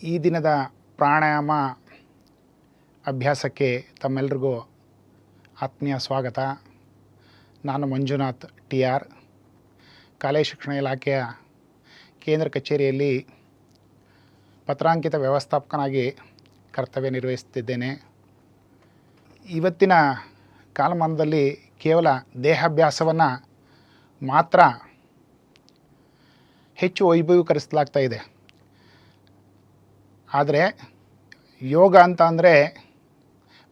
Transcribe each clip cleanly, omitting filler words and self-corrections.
ಈ ದಿನದ ಪ್ರಾಣಾಯಾಮ ಅಭ್ಯಾಸಕ್ಕೆ ತಮ್ಮೆಲ್ಲರಿಗೂ ಆತ್ಮೀಯ ಸ್ವಾಗತ. ನಾನು ಮಂಜುನಾಥ್ ಟಿ ಆರ್, ಕಾಲೇಜು ಶಿಕ್ಷಣ ಇಲಾಖೆಯ ಕೇಂದ್ರ ಕಚೇರಿಯಲ್ಲಿ ಪತ್ರಾಂಕಿತ ವ್ಯವಸ್ಥಾಪಕನಾಗಿ ಕರ್ತವ್ಯ ನಿರ್ವಹಿಸುತ್ತಿದ್ದೇನೆ. ಇವತ್ತಿನ ಕಾಲಮಾನದಲ್ಲಿ ಕೇವಲ ದೇಹಾಭ್ಯಾಸವನ್ನು ಮಾತ್ರ ಹೆಚ್ಚು ವೈಭವೀಕರಿಸಲಾಗ್ತಾ ಇದೆ. ಆದರೆ ಯೋಗ ಅಂತ ಅಂದರೆ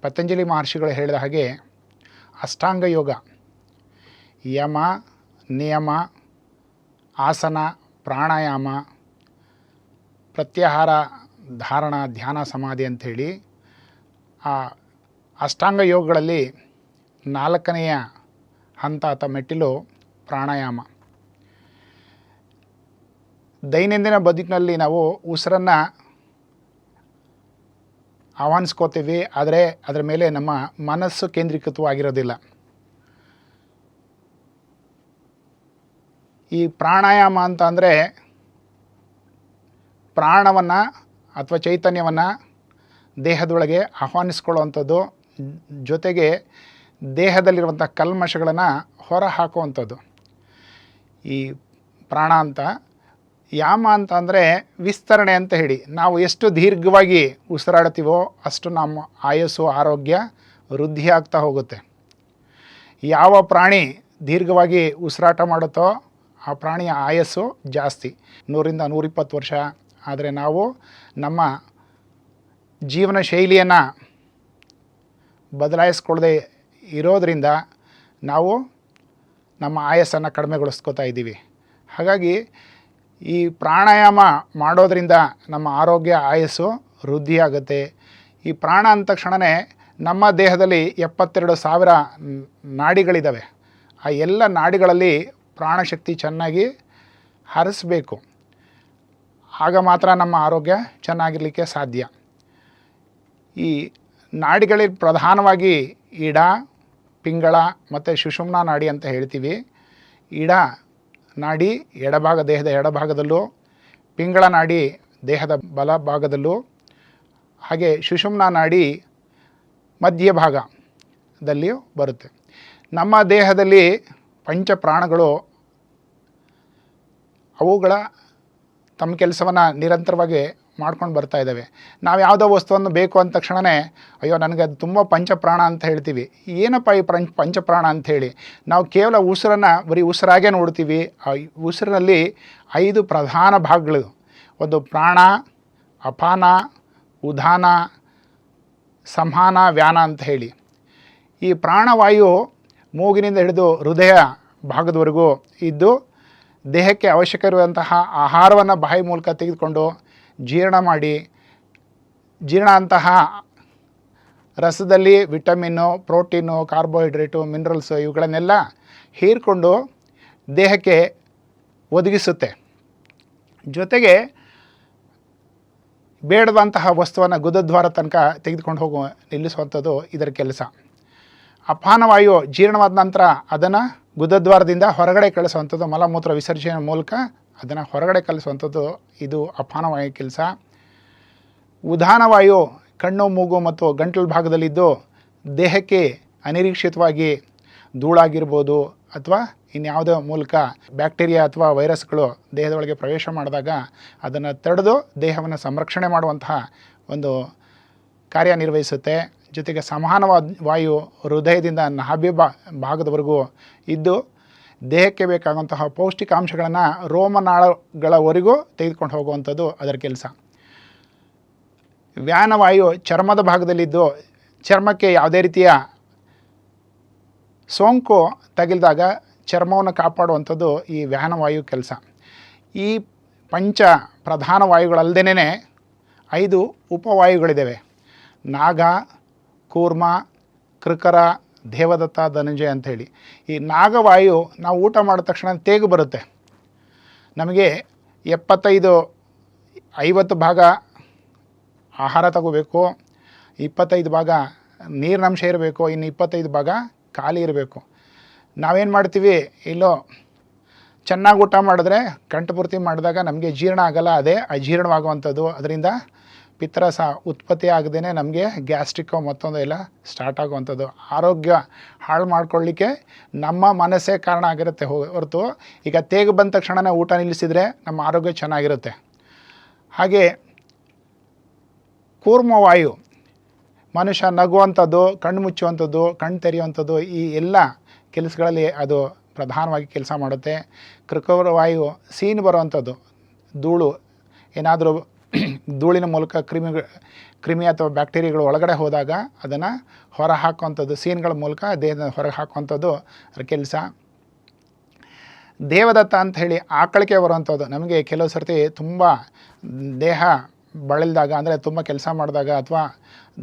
ಪತಂಜಲಿ ಮಹರ್ಷಿಗಳು ಹೇಳಿದ ಹಾಗೆ ಅಷ್ಟಾಂಗ ಯೋಗ, ಯಮ, ನಿಯಮ, ಆಸನ, ಪ್ರಾಣಾಯಾಮ, ಪ್ರತ್ಯಾಹಾರ, ಧಾರಣ, ಧ್ಯಾನ, ಸಮಾಧಿ ಅಂಥೇಳಿ ಆ ಅಷ್ಟಾಂಗ ಯೋಗಗಳಲ್ಲಿ 4ನೆಯ ಹಂತ ಅಥವಾ ಮೆಟ್ಟಿಲು ಪ್ರಾಣಾಯಾಮ. ದೈನಂದಿನ ಬದುಕಿನಲ್ಲಿ ನಾವು ಉಸಿರನ್ನು ಆಹ್ವಾನಿಸ್ಕೋತೀವಿ, ಆದರೆ ಅದರ ಮೇಲೆ ನಮ್ಮ ಮನಸ್ಸು ಕೇಂದ್ರೀಕೃತವಾಗಿರೋದಿಲ್ಲ. ಈ ಪ್ರಾಣಾಯಾಮ ಅಂತ ಅಂದರೆ ಪ್ರಾಣವನ್ನು ಅಥವಾ ಚೈತನ್ಯವನ್ನು ದೇಹದೊಳಗೆ ಆಹ್ವಾನಿಸ್ಕೊಳ್ಳುವಂಥದ್ದು, ಜೊತೆಗೆ ದೇಹದಲ್ಲಿರುವಂಥ ಕಲ್ಮಶಗಳನ್ನು ಹೊರ ಹಾಕುವಂಥದ್ದು ಈ ಪ್ರಾಣ ಅಂತ. ಯಾಮ ಅಂತ ಅಂದರೆ ವಿಸ್ತರಣೆ ಅಂತ ಹೇಳಿ, ನಾವು ಎಷ್ಟು ದೀರ್ಘವಾಗಿ ಉಸಿರಾಡ್ತೀವೋ ಅಷ್ಟು ನಮ್ಮ ಆಯಸ್ಸು, ಆರೋಗ್ಯ ವೃದ್ಧಿ ಆಗ್ತಾ ಹೋಗುತ್ತೆ. ಯಾವ ಪ್ರಾಣಿ ದೀರ್ಘವಾಗಿ ಉಸಿರಾಟ ಮಾಡುತ್ತೋ ಆ ಪ್ರಾಣಿಯ ಆಯಸ್ಸು ಜಾಸ್ತಿ, 100ರಿಂದ 120 ವರ್ಷ. ಆದರೆ ನಾವು ನಮ್ಮ ಜೀವನ ಶೈಲಿಯನ್ನು ಬದಲಾಯಿಸ್ಕೊಳ್ಳದೆ ಇರೋದರಿಂದ ನಾವು ನಮ್ಮ ಆಯಸ್ಸನ್ನು ಕಡಿಮೆಗೊಳಿಸ್ಕೋತಾ ಇದ್ದೀವಿ. ಹಾಗಾಗಿ ಈ ಪ್ರಾಣಾಯಾಮ ಮಾಡೋದರಿಂದ ನಮ್ಮ ಆರೋಗ್ಯ, ಆಯಸ್ಸು ವೃದ್ಧಿಯಾಗುತ್ತೆ. ಈ ಪ್ರಾಣ ಅಂದ ತಕ್ಷಣವೇ ನಮ್ಮ ದೇಹದಲ್ಲಿ 72,000 ನಾಡಿಗಳಿದ್ದಾವೆ. ಆ ಎಲ್ಲ ನಾಡಿಗಳಲ್ಲಿ ಪ್ರಾಣಶಕ್ತಿ ಚೆನ್ನಾಗಿ ಹರಿಸಬೇಕು. ಆಗ ಮಾತ್ರ ನಮ್ಮ ಆರೋಗ್ಯ ಚೆನ್ನಾಗಿರಲಿಕ್ಕೆ ಸಾಧ್ಯ. ಈ ನಾಡಿಗಳಲ್ಲಿ ಪ್ರಧಾನವಾಗಿ ಇಡ, ಪಿಂಗಳ ಮತ್ತು ಸುಷುಮ್ನಾ ನಾಡಿ ಅಂತ ಹೇಳ್ತೀವಿ. ಇಡ ನಾಡಿ ದೇಹದ ಎಡಭಾಗದಲ್ಲೂ, ಪಿಂಗಳ ನಾಡಿ ದೇಹದ ಬಲಭಾಗದಲ್ಲೂ, ಹಾಗೆ ಸುಷುಮ್ನಾ ನಾಡಿ ಮಧ್ಯಭಾಗದಲ್ಲಿಯೂ ಬರುತ್ತೆ. ನಮ್ಮ ದೇಹದಲ್ಲಿ ಪಂಚಪ್ರಾಣಗಳು ಅವುಗಳ ತಮ್ಮ ಕೆಲಸವನ್ನು ನಿರಂತರವಾಗಿ ಮಾಡ್ಕೊಂಡು ಬರ್ತಾ ಇದ್ದಾವೆ. ನಾವು ಯಾವುದೋ ವಸ್ತುವನ್ನು ಬೇಕು ಅಂದ ತಕ್ಷಣವೇ ಅಯ್ಯೋ ನನಗೆ ಅದು ತುಂಬ ಪಂಚಪ್ರಾಣ ಅಂತ ಹೇಳ್ತೀವಿ. ಏನಪ್ಪ ಈ ಪಂಚಪ್ರಾಣ ಅಂಥೇಳಿ ನಾವು ಕೇವಲ ಉಸಿರನ್ನು ಬರೀ ಉಸಿರಾಗೇ ನೋಡ್ತೀವಿ. ಆ ಉಸಿರಿನಲ್ಲಿ 5 ಪ್ರಧಾನ ಭಾಗಗಳು. ಒಂದು ಪ್ರಾಣ, ಅಪಾನ, ಉದಾನ, ಸಂಹಾನ, ವ್ಯಾನ ಅಂತ ಹೇಳಿ. ಈ ಪ್ರಾಣವಾಯು ಮೂಗಿನಿಂದ ಹಿಡಿದು ಹೃದಯ ಭಾಗದವರೆಗೂ ಇದ್ದು ದೇಹಕ್ಕೆ ಅವಶ್ಯಕ ಇರುವಂತಹ ಆಹಾರವನ್ನು ಬಾಯಿ ಮೂಲಕ ತೆಗೆದುಕೊಂಡು ಜೀರ್ಣ ಮಾಡಿ, ಜೀರ್ಣ ಅಂತಹ ರಸದಲ್ಲಿ ವಿಟಮಿನ್ನು, ಪ್ರೋಟೀನು, ಕಾರ್ಬೋಹೈಡ್ರೇಟು, ಮಿನರಲ್ಸು ಇವುಗಳನ್ನೆಲ್ಲ ಹೀರಿಕೊಂಡು ದೇಹಕ್ಕೆ ಒದಗಿಸುತ್ತೆ. ಜೊತೆಗೆ ಬೇಡದಂತಹ ವಸ್ತುವನ್ನು ಗುದದ್ವಾರ ತನಕ ತೆಗೆದುಕೊಂಡು ನಿಲ್ಲಿಸುವಂಥದ್ದು ಇದರ ಕೆಲಸ. ಅಪಾನವಾಯು ಜೀರ್ಣವಾದ ನಂತರ ಅದನ್ನು ಗುದದ್ವಾರದಿಂದ ಹೊರಗಡೆ ಕಳಿಸುವಂಥದ್ದು, ಮಲಮೂತ್ರ ವಿಸರ್ಜನೆ ಮೂಲಕ ಅದನ್ನು ಹೊರಗಡೆ ಕಳಿಸುವಂಥದ್ದು ಇದು ಅಪಾನವಾಯು ಕೆಲಸ. ಉದಾನವಾಯು ಕಣ್ಣು, ಮೂಗು ಮತ್ತು ಗಂಟಲು ಭಾಗದಲ್ಲಿದ್ದು ದೇಹಕ್ಕೆ ಅನಿರೀಕ್ಷಿತವಾಗಿ ಧೂಳಾಗಿರ್ಬೋದು ಅಥವಾ ಇನ್ಯಾವುದೋ ಮೂಲಕ ಬ್ಯಾಕ್ಟೀರಿಯಾ ಅಥವಾ ವೈರಸ್ಗಳು ದೇಹದೊಳಗೆ ಪ್ರವೇಶ ಮಾಡಿದಾಗ ಅದನ್ನು ತಡೆದು ದೇಹವನ್ನು ಸಂರಕ್ಷಣೆ ಮಾಡುವಂತಹ ಒಂದು ಕಾರ್ಯನಿರ್ವಹಿಸುತ್ತೆ. ಜೊತೆಗೆ ಸಂವಹನವಾದ ವಾಯು ಹೃದಯದಿಂದ ನಾಭಿ ಭಾಗದವರೆಗೂ ಇದ್ದು ದೇಹಕ್ಕೆ ಬೇಕಾಗುವಂತಹ ಪೌಷ್ಟಿಕಾಂಶಗಳನ್ನು ರೋಮನಾಳಗಳವರೆಗೂ ತೆಗೆದುಕೊಂಡು ಹೋಗುವಂಥದ್ದು ಅದರ ಕೆಲಸ. ವ್ಯಾನವಾಯು ಚರ್ಮದ ಭಾಗದಲ್ಲಿದ್ದು ಚರ್ಮಕ್ಕೆ ಯಾವುದೇ ರೀತಿಯ ಸೋಂಕು ತಗುಲಿದಾಗ ಚರ್ಮವನ್ನು ಕಾಪಾಡುವಂಥದ್ದು ಈ ವ್ಯಾನವಾಯು ಕೆಲಸ. ಈ ಪಂಚ ಪ್ರಧಾನ ವಾಯುಗಳಲ್ಲದೇ 5 ಉಪವಾಯುಗಳಿದ್ದಾವೆ. ನಾಗ, ಕೂರ್ಮ, ಕೃಕರ, ದೇವದತ್ತ, ಧನಂಜಯ ಅಂಥೇಳಿ. ಈ ನಾಗವಾಯು ನಾವು ಊಟ ಮಾಡಿದ ತಕ್ಷಣ ತೇಗು ಬರುತ್ತೆ. ನಮಗೆ 50 ಭಾಗ ಆಹಾರ ತಗೋಬೇಕು, 25 ಭಾಗ ನೀರಿನಂಶ ಇರಬೇಕು, ಇನ್ನು 25 ಭಾಗ ಖಾಲಿ ಇರಬೇಕು. ನಾವೇನು ಮಾಡ್ತೀವಿ, ಇಲ್ಲೋ ಚೆನ್ನಾಗಿ ಊಟ ಮಾಡಿದ್ರೆ ಕಂಠಪೂರ್ತಿ ಮಾಡಿದಾಗ ನಮಗೆ ಜೀರ್ಣ ಆಗಲ್ಲ, ಅದೇ ಅಜೀರ್ಣವಾಗುವಂಥದ್ದು. ಅದರಿಂದ ಪಿತ್ತರಸ ಉತ್ಪತ್ತಿ ಆಗದೇ ನಮಗೆ ಗ್ಯಾಸ್ಟ್ರಿಕ್ಕು ಮತ್ತೊಂದು ಎಲ್ಲ ಸ್ಟಾರ್ಟ್ ಆಗುವಂಥದ್ದು. ಆರೋಗ್ಯ ಹಾಳು ಮಾಡ್ಕೊಳ್ಳಿಕ್ಕೆ ನಮ್ಮ ಮನಸ್ಸೇ ಕಾರಣ ಆಗಿರುತ್ತೆ ಹೊರತು ಈಗ ತೇಗು ಬಂದ ತಕ್ಷಣನೇ ಊಟ ನಿಲ್ಲಿಸಿದರೆ ನಮ್ಮ ಆರೋಗ್ಯ ಚೆನ್ನಾಗಿರುತ್ತೆ. ಹಾಗೆ ಕೂರ್ಮವಾಯು, ಮನುಷ್ಯ ನಗುವಂಥದ್ದು, ಕಣ್ಣು ಮುಚ್ಚುವಂಥದ್ದು, ಕಣ್ಣು ತೆರೆಯುವಂಥದ್ದು, ಈ ಎಲ್ಲ ಕೆಲಸಗಳಲ್ಲಿ ಅದು ಪ್ರಧಾನವಾಗಿ ಕೆಲಸ ಮಾಡುತ್ತೆ. ಕೃಕವಾಯು, ಸೀನು ಬರುವಂಥದ್ದು, ಧೂಳು ಏನಾದರೂ ಧೂಳಿನ ಮೂಲಕ ಕ್ರಿಮಿ ಅಥವಾ ಬ್ಯಾಕ್ಟೀರಿಯಾಗಳು ಒಳಗಡೆ ಹೋದಾಗ ಅದನ್ನು ಹೊರ ಹಾಕುವಂಥದ್ದು, ಸೀನ್ಗಳ ಮೂಲಕ ದೇಹದ ಹೊರಗೆ ಹಾಕುವಂಥದ್ದು ಅದರ ಕೆಲಸ. ದೇವದತ್ತ ಅಂತ ಹೇಳಿ ಆಕಳಿಕೆ ಬರುವಂಥದ್ದು. ನಮಗೆ ಕೆಲವು ಸರ್ತಿ ತುಂಬ ದೇಹ ಬಳಲಿದಾಗ, ಅಂದರೆ ತುಂಬ ಕೆಲಸ ಮಾಡಿದಾಗ ಅಥವಾ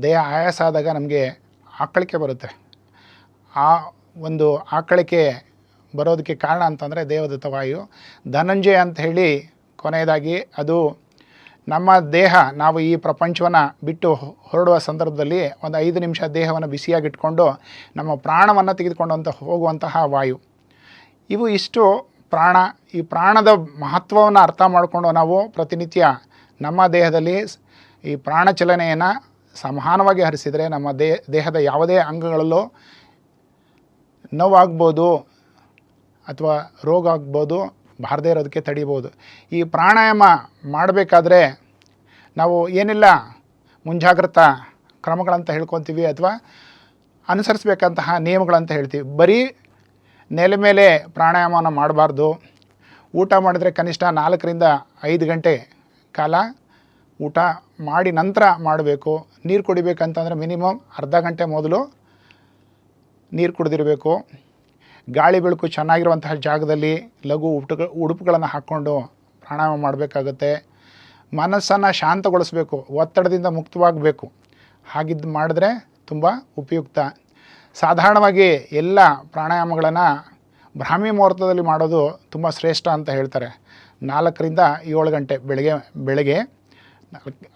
ದೇಹ ಆಯಾಸ ಆದಾಗ ನಮಗೆ ಆಕಳಿಕೆ ಬರುತ್ತೆ. ಆ ಒಂದು ಆಕಳಿಕೆ ಬರೋದಕ್ಕೆ ಕಾರಣ ಅಂತಂದರೆ ದೇವದತ್ತ ವಾಯು. ಧನಂಜಯ ಅಂತ ಹೇಳಿ ಕೊನೆಯದಾಗಿ ಅದು ನಮ್ಮ ದೇಹ, ನಾವು ಈ ಪ್ರಪಂಚವನ್ನು ಬಿಟ್ಟು ಹೊರಡುವ ಸಂದರ್ಭದಲ್ಲಿ ಒಂದು 5 ನಿಮಿಷ ದೇಹವನ್ನು ಬಿಸಿಯಾಗಿಟ್ಕೊಂಡು ನಮ್ಮ ಪ್ರಾಣವನ್ನು ತೆಗೆದುಕೊಂಡು ಹೋಗುವಂತಹ ವಾಯು. ಇವು ಇಷ್ಟು ಪ್ರಾಣ. ಈ ಪ್ರಾಣದ ಮಹತ್ವವನ್ನು ಅರ್ಥ ಮಾಡಿಕೊಂಡು ನಾವು ಪ್ರತಿನಿತ್ಯ ನಮ್ಮ ದೇಹದಲ್ಲಿ ಈ ಪ್ರಾಣ ಚಲನೆಯನ್ನು ಸಮಾನವಾಗಿ ಹರಿಸಿದರೆ ನಮ್ಮ ದೇಹದ ಯಾವುದೇ ಅಂಗಗಳಲ್ಲೂ ನೋವಾಗ್ಬೋದು ಅಥವಾ ರೋಗ ಆಗ್ಬೋದು, ಬಾರದೇ ಇರೋದಕ್ಕೆ ತಡಿಬೋದು. ಈ ಪ್ರಾಣಾಯಾಮ ಮಾಡಬೇಕಾದ್ರೆ ನಾವು ಏನೆಲ್ಲ ಮುಂಜಾಗ್ರತಾ ಕ್ರಮಗಳಂತ ಹೇಳ್ಕೊತೀವಿ ಅಥವಾ ಅನುಸರಿಸಬೇಕಂತಹ ನಿಯಮಗಳಂತ ಹೇಳ್ತೀವಿ. ಬರೀ ನೆಲ ಮೇಲೆ ಪ್ರಾಣಾಯಾಮವನ್ನು ಮಾಡಬಾರ್ದು. ಊಟ ಮಾಡಿದ್ರೆ ಕನಿಷ್ಠ 4 ರಿಂದ 5 ಗಂಟೆ ಕಾಲ ಊಟ ಮಾಡಿ ನಂತರ ಮಾಡಬೇಕು. ನೀರು ಕುಡಿಬೇಕಂತಂದರೆ ಮಿನಿಮಮ್ ಅರ್ಧ ಗಂಟೆ ಮೊದಲು ನೀರು ಕುಡಿದಿರಬೇಕು. ಗಾಳಿ ಬೆಳಕು ಚೆನ್ನಾಗಿರುವಂತಹ ಜಾಗದಲ್ಲಿ ಲಘು ಉಡುಪುಗಳನ್ನು ಹಾಕ್ಕೊಂಡು ಪ್ರಾಣಾಯಾಮ ಮಾಡಬೇಕಾಗುತ್ತೆ. ಮನಸ್ಸನ್ನು ಶಾಂತಗೊಳಿಸಬೇಕು, ಒತ್ತಡದಿಂದ ಮುಕ್ತವಾಗಬೇಕು. ಹಾಗಿದ್ದು ಮಾಡಿದ್ರೆ ತುಂಬ ಉಪಯುಕ್ತ. ಸಾಧಾರಣವಾಗಿ ಎಲ್ಲ ಪ್ರಾಣಾಯಾಮಗಳನ್ನು ಬ್ರಾಹ್ಮಿ ಮುಹೂರ್ತದಲ್ಲಿ ಮಾಡೋದು ತುಂಬ ಶ್ರೇಷ್ಠ ಅಂತ ಹೇಳ್ತಾರೆ. 4 ರಿಂದ 7 ಗಂಟೆ ಬೆಳಗ್ಗೆ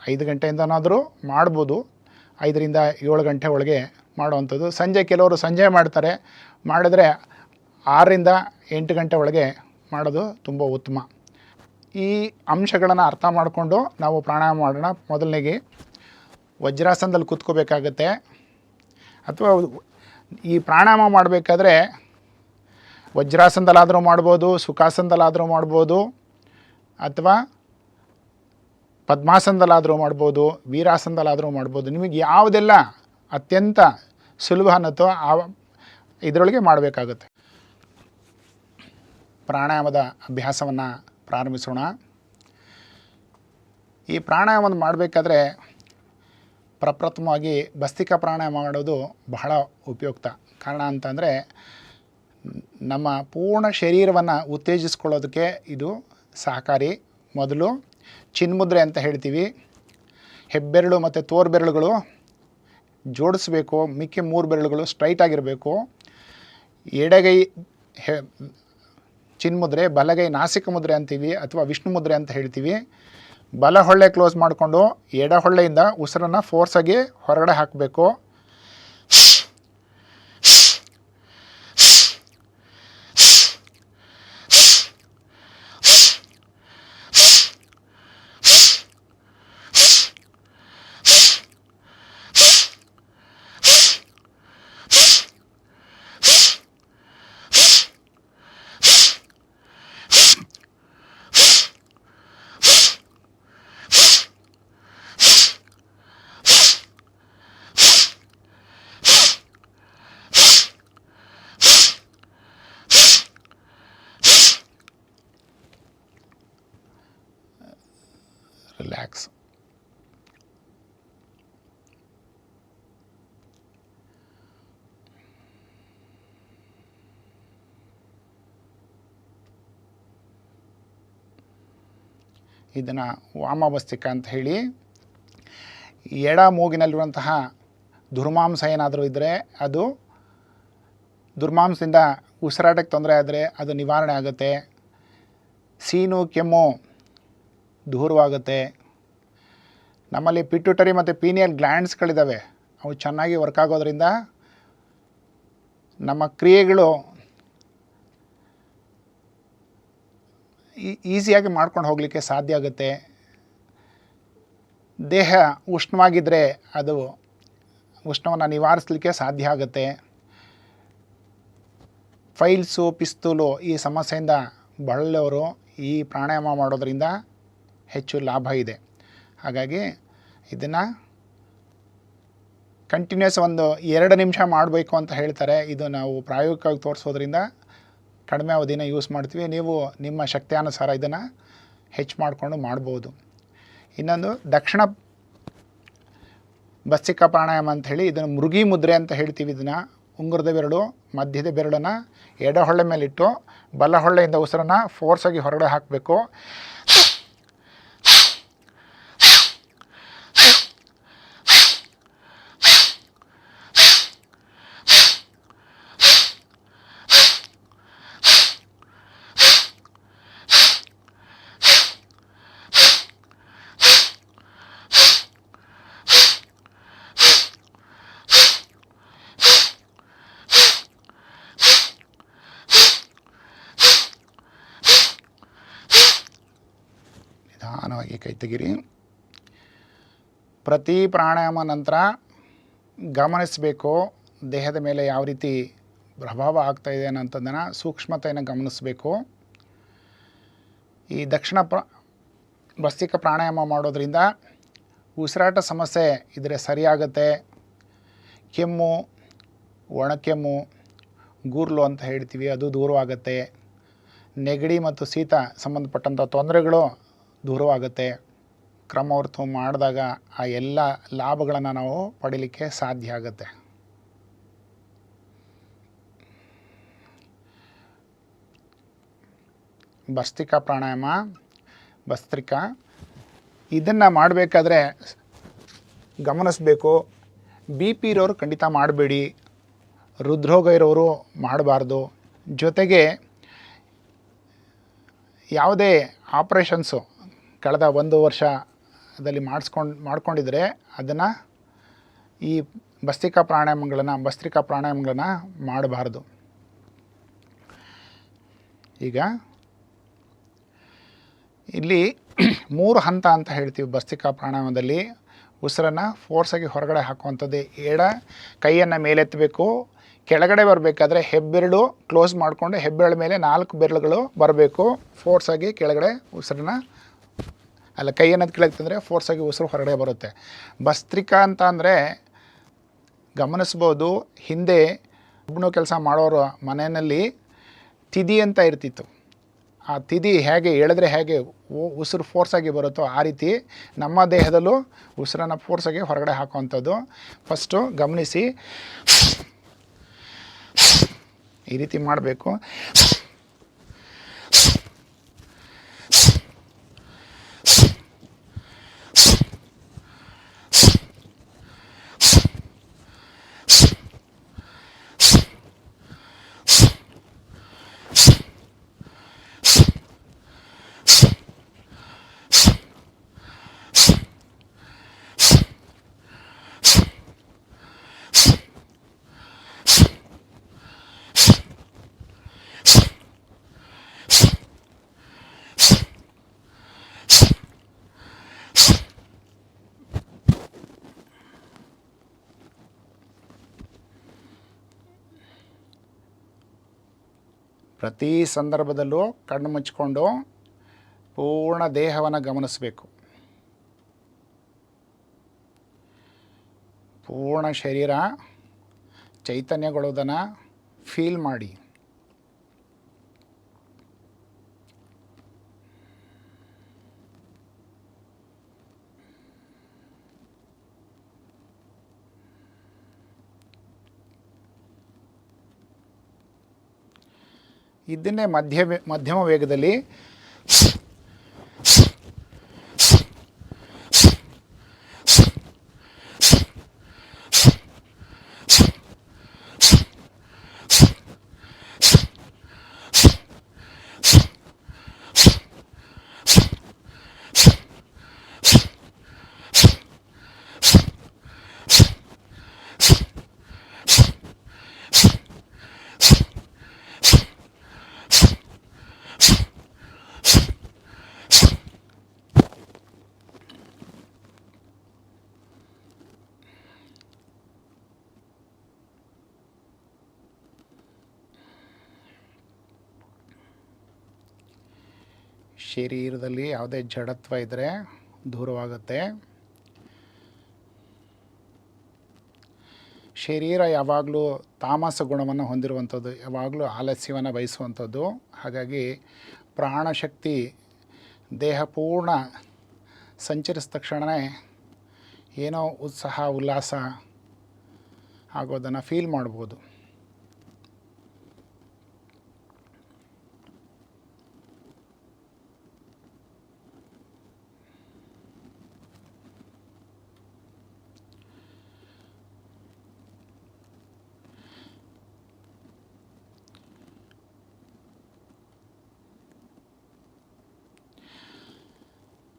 5 ಗಂಟೆಯಿಂದನಾದರೂ ಮಾಡ್ಬೋದು. 5 ರಿಂದ 7 ಗಂಟೆ ಒಳಗೆ ಮಾಡುವಂಥದ್ದು. ಸಂಜೆ ಕೆಲವರು ಸಂಜೆ ಮಾಡ್ತಾರೆ. ಮಾಡಿದ್ರೆ 6 ರಿಂದ 8 ಗಂಟೆ ಒಳಗೆ ಮಾಡೋದು ತುಂಬ ಉತ್ತಮ. ಈ ಅಂಶಗಳನ್ನು ಅರ್ಥ ಮಾಡಿಕೊಂಡು ನಾವು ಪ್ರಾಣಾಯಾಮ ಮಾಡೋಣ. ಮೊದಲನೇಗೆ ವಜ್ರಾಸನದಲ್ಲಿ ಕೂತ್ಕೋಬೇಕಾಗತ್ತೆ. ಅಥವಾ ಈ ಪ್ರಾಣಾಯಾಮ ಮಾಡಬೇಕಾದ್ರೆ ವಜ್ರಾಸನದಲ್ಲಾದರೂ ಮಾಡ್ಬೋದು, ಸುಖಾಸನದಲ್ಲಾದರೂ ಮಾಡ್ಬೋದು, ಅಥವಾ ಪದ್ಮಾಸನದಲ್ಲಾದರೂ ಮಾಡ್ಬೋದು, ವೀರಾಸನದಲ್ಲಾದರೂ ಮಾಡ್ಬೋದು. ನಿಮಗೆ ಯಾವುದೆಲ್ಲ ಅತ್ಯಂತ ಸುಲಭ ಅನ್ನತ್ತೋ ಇದರೊಳಗೆ ಮಾಡಬೇಕಾಗುತ್ತೆ. ಪ್ರಾಣಾಯಾಮದ ಅಭ್ಯಾಸವನ್ನು ಪ್ರಾರಂಭಿಸೋಣ. ಈ ಪ್ರಾಣಾಯಾಮವನ್ನು ಮಾಡಬೇಕಾದ್ರೆ ಪ್ರಪ್ರಥಮವಾಗಿ ಭಸ್ತ್ರಿಕಾ ಪ್ರಾಣಾಯಾಮ ಮಾಡೋದು ಬಹಳ ಉಪಯುಕ್ತ. ಕಾರಣ ಅಂತಂದರೆ ನಮ್ಮ ಪೂರ್ಣ ಶರೀರವನ್ನು ಉತ್ತೇಜಿಸ್ಕೊಳ್ಳೋದಕ್ಕೆ ಇದು ಸಹಕಾರಿ. ಮೊದಲು ಚಿನ್ಮುದ್ರೆ ಅಂತ ಹೇಳ್ತೀವಿ. ಹೆಬ್ಬೆರಳು ಮತ್ತು ತೋರ್ಬೆರಳುಗಳು ಜೋಡಿಸ್ಬೇಕು. ಮಿಕ್ಕಿ 3 ಬೆರಳುಗಳು ಸ್ಟ್ರೈಟ್ ಆಗಿರಬೇಕು. ಎಡಗೈ ಚಿನ್ಮುದ್ರೆ, ಬಲಗೈ ನಾಸಿಕ ಮುದ್ರೆ ಅಂತೀವಿ ಅಥವಾ ವಿಷ್ಣು ಮುದ್ರೆ ಅಂತ ಹೇಳ್ತೀವಿ. ಬಲ ಹೊಳ್ಳೆ ಕ್ಲೋಸ್ ಮಾಡಿಕೊಂಡು ಎಡ ಹೊಳ್ಳೆಯಿಂದ ಉಸಿರನ್ನು ಫೋರ್ಸಾಗಿ ಹೊರಗಡೆ ಹಾಕಬೇಕು. ರಿಲ್ಯಾಕ್ಸ್. ಇದನ್ನು ವಾಮಭಸ್ತ್ರಿಕಾ ಅಂತ ಹೇಳಿ. ಎಡ ಮೂಗಿನಲ್ಲಿರುವಂತಹ ದುರ್ಮಾಂಸ ಏನಾದರೂ ಇದ್ದರೆ, ಅದು ದುರ್ಮಾಂಸದಿಂದ ಉಸಿರಾಟಕ್ಕೆ ತೊಂದರೆ ಆದರೆ ಅದು ನಿವಾರಣೆ ಆಗುತ್ತೆ. ಸೀನು ಕೆಮ್ಮು ದೂರವಾಗುತ್ತೆ. ನಮ್ಮಲ್ಲಿ ಪಿಟ್ಯೂಟರಿ ಮತ್ತು ಪೀನಿಯಲ್ ಗ್ಲ್ಯಾಂಡ್ಸ್ಗಳಿದ್ದಾವೆ. ಅವು ಚೆನ್ನಾಗಿ ವರ್ಕ್ ಆಗೋದ್ರಿಂದ ನಮ್ಮ ಕ್ರಿಯೆಗಳು ಈಸಿಯಾಗಿ ಮಾಡ್ಕೊಂಡು ಹೋಗಲಿಕ್ಕೆ ಸಾಧ್ಯ ಆಗುತ್ತೆ. ದೇಹ ಉಷ್ಣವಾಗಿದ್ದರೆ ಅದು ಉಷ್ಣವನ್ನು ನಿವಾರಿಸಲಿಕ್ಕೆ ಸಾಧ್ಯ ಆಗುತ್ತೆ. ಫೈಲ್ಸು, ಪಿಸ್ತೂಲು ಈ ಸಮಸ್ಯೆಯಿಂದ ಬಳಲೋರು ಈ ಪ್ರಾಣಾಯಾಮ ಮಾಡೋದರಿಂದ ಹೆಚ್ಚು ಲಾಭ ಇದೆ. ಹಾಗಾಗಿ ಇದನ್ನು ಕಂಟಿನ್ಯೂಸ್ 2 ನಿಮಿಷ ಮಾಡಬೇಕು ಅಂತ ಹೇಳ್ತಾರೆ. ಇದು ನಾವು ಪ್ರಾಯೋಗಿಕವಾಗಿ ತೋರಿಸೋದ್ರಿಂದ ಕಡಿಮೆ ಅವಧಿನ ಯೂಸ್ ಮಾಡ್ತೀವಿ. ನೀವು ನಿಮ್ಮ ಶಕ್ತಿಯಾನುಸಾರ ಇದನ್ನು ಹೆಚ್ಚು ಮಾಡಿಕೊಂಡು ಮಾಡ್ಬೋದು. ಇನ್ನೊಂದು ದಕ್ಷಿಣ ಭಸ್ತ್ರಿಕಾ ಪ್ರಾಣಾಯಾಮ ಅಂಥೇಳಿ, ಇದನ್ನು ಮೃಗಿ ಮುದ್ರೆ ಅಂತ ಹೇಳ್ತೀವಿ. ಇದನ್ನು ಉಂಗುರದ ಬೆರಳು, ಮಧ್ಯದ ಬೆರಳನ್ನು ಎಡ ಹೊಳ್ಳೆ ಮೇಲಿಟ್ಟು ಬಲ ಹೊಳ್ಳೆಯಿಂದ ಉಸಿರನ್ನು ಫೋರ್ಸಾಗಿ ಹೊರಗಡೆ ಹಾಕಬೇಕು. ನಿಧಾನವಾಗಿ ಕೈ ತೆಗೀರಿ. ಪ್ರತಿ ಪ್ರಾಣಾಯಾಮ ನಂತರ ಗಮನಿಸಬೇಕು ದೇಹದ ಮೇಲೆ ಯಾವ ರೀತಿ ಪ್ರಭಾವ ಆಗ್ತಾಯಿದೆ ಅನ್ನೋಂಥದ್ದನ್ನು ಸೂಕ್ಷ್ಮತೆಯನ್ನು ಗಮನಿಸಬೇಕು. ಈ ದಕ್ಷಿಣ ಭಸ್ತ್ರಿಕಾ ಪ್ರಾಣಾಯಾಮ ಮಾಡೋದ್ರಿಂದ ಉಸಿರಾಟ ಸಮಸ್ಯೆ ಇದ್ದರೆ ಸರಿಯಾಗುತ್ತೆ. ಕೆಮ್ಮು, ಒಣಕೆಮ್ಮು, ಗೂರ್ಲು ಅಂತ ಹೇಳ್ತೀವಿ, ಅದು ದೂರವಾಗುತ್ತೆ. ನೆಗಡಿ ಮತ್ತು ಶೀತ ಸಂಬಂಧಪಟ್ಟಂಥ ತೊಂದರೆಗಳು ದೂರವಾಗುತ್ತೆ. ಕ್ರಮವರ್ತು ಮಾಡಿದಾಗ ಆ ಎಲ್ಲ ಲಾಭಗಳನ್ನು ನಾವು ಪಡೀಲಿಕ್ಕೆ ಸಾಧ್ಯ ಆಗುತ್ತೆ. ಭಸ್ತ್ರಿಕಾ ಪ್ರಾಣಾಯಾಮ, ಭಸ್ತ್ರಿಕಾ ಇದನ್ನು ಮಾಡಬೇಕಾದ್ರೆ ಗಮನಿಸಬೇಕು. BP ಇರೋರು ಖಂಡಿತ ಮಾಡಬೇಡಿ, ಹೃದ್ರೋಗ ಇರೋರು ಮಾಡಬಾರ್ದು. ಜೊತೆಗೆ ಯಾವುದೇ ಆಪ್ರೇಷನ್ಸು ಕಳೆದ 1 ವರ್ಷದಲ್ಲಿ ಮಾಡ್ಕೊಂಡಿದ್ರೆ ಅದನ್ನು ಈ ಭಸ್ತ್ರಿಕಾ ಪ್ರಾಣಾಯಾಮಗಳನ್ನು ಮಾಡಬಾರ್ದು. ಈಗ ಇಲ್ಲಿ 3 ಹಂತ ಅಂತ ಹೇಳ್ತೀವಿ ಭಸ್ತ್ರಿಕಾ ಪ್ರಾಣಾಯಾಮದಲ್ಲಿ. ಉಸಿರನ್ನು ಫೋರ್ಸಾಗಿ ಹೊರಗಡೆ ಹಾಕುವಂಥದ್ದು. ಎಡ ಕೈಯನ್ನು ಮೇಲೆತ್ತಬೇಕು. ಕೆಳಗಡೆ ಬರಬೇಕಾದ್ರೆ ಹೆಬ್ಬೆರಳು ಕ್ಲೋಸ್ ಮಾಡಿಕೊಂಡು ಹೆಬ್ಬೆರಳ ಮೇಲೆ 4 ಬೆರಳುಗಳು ಬರಬೇಕು. ಫೋರ್ಸಾಗಿ ಕೆಳಗಡೆ ಉಸಿರನ್ನ ಕೈಯನ್ನು ಕೆಳಗೆ ತಂದರೆ ಫೋರ್ಸಾಗಿ ಉಸಿರು ಹೊರಗಡೆ ಬರುತ್ತೆ. ಭಸ್ತ್ರಿಕಾ ಅಂತ ಅಂದರೆ ಗಮನಿಸ್ಬೋದು, ಹಿಂದೆ ಒಬ್ಬನು ಕೆಲಸ ಮಾಡೋರು ಮನೆಯಲ್ಲಿ ತಿದಿ ಅಂತ ಇರ್ತಿತ್ತು. ಆ ತಿದಿ ಹೇಗೆ ಎಳೆದ್ರೆ ಹೇಗೆ ಉಸಿರು ಫೋರ್ಸಾಗಿ ಬರುತ್ತೋ ಆ ರೀತಿ ನಮ್ಮ ದೇಹದಲ್ಲೂ ಉಸಿರನ್ನು ಫೋರ್ಸಾಗಿ ಹೊರಗಡೆ ಹಾಕುವಂಥದ್ದು. ಫಸ್ಟು ಗಮನಿಸಿ, ಈ ರೀತಿ ಮಾಡಬೇಕು. ಪ್ರತಿ ಸಂದರ್ಭದಲ್ಲೂ ಕಣ್ಣು ಮುಚ್ಚಿಕೊಂಡು ಪೂರ್ಣ ದೇಹವನ್ನು ಗಮನಿಸಬೇಕು. ಪೂರ್ಣ ಶರೀರ ಚೈತನ್ಯಗೊಳ್ಳೋದನ್ನು ಫೀಲ್ ಮಾಡಿ. ಇದನ್ನೇ ಮಧ್ಯಮ ವೇಗದಲ್ಲಿ ಶರೀರದಲ್ಲಿ ಯಾವುದೇ ಜಡತ್ವ ಇದ್ದರೆ ದೂರವಾಗುತ್ತೆ. ಶರೀರ ಯಾವಾಗಲೂ ತಾಮಸ ಗುಣವನ್ನು ಹೊಂದಿರುವಂಥದ್ದು, ಯಾವಾಗಲೂ ಆಲಸ್ಯವನ್ನು ಬಯಸುವಂಥದ್ದು. ಹಾಗಾಗಿ ಪ್ರಾಣಶಕ್ತಿ ದೇಹ ಪೂರ್ಣ ಸಂಚರಿಸಿದ ತಕ್ಷಣವೇ ಏನೋ ಉತ್ಸಾಹ ಉಲ್ಲಾಸ ಆಗೋದನ್ನು ಫೀಲ್ ಮಾಡ್ಬೋದು.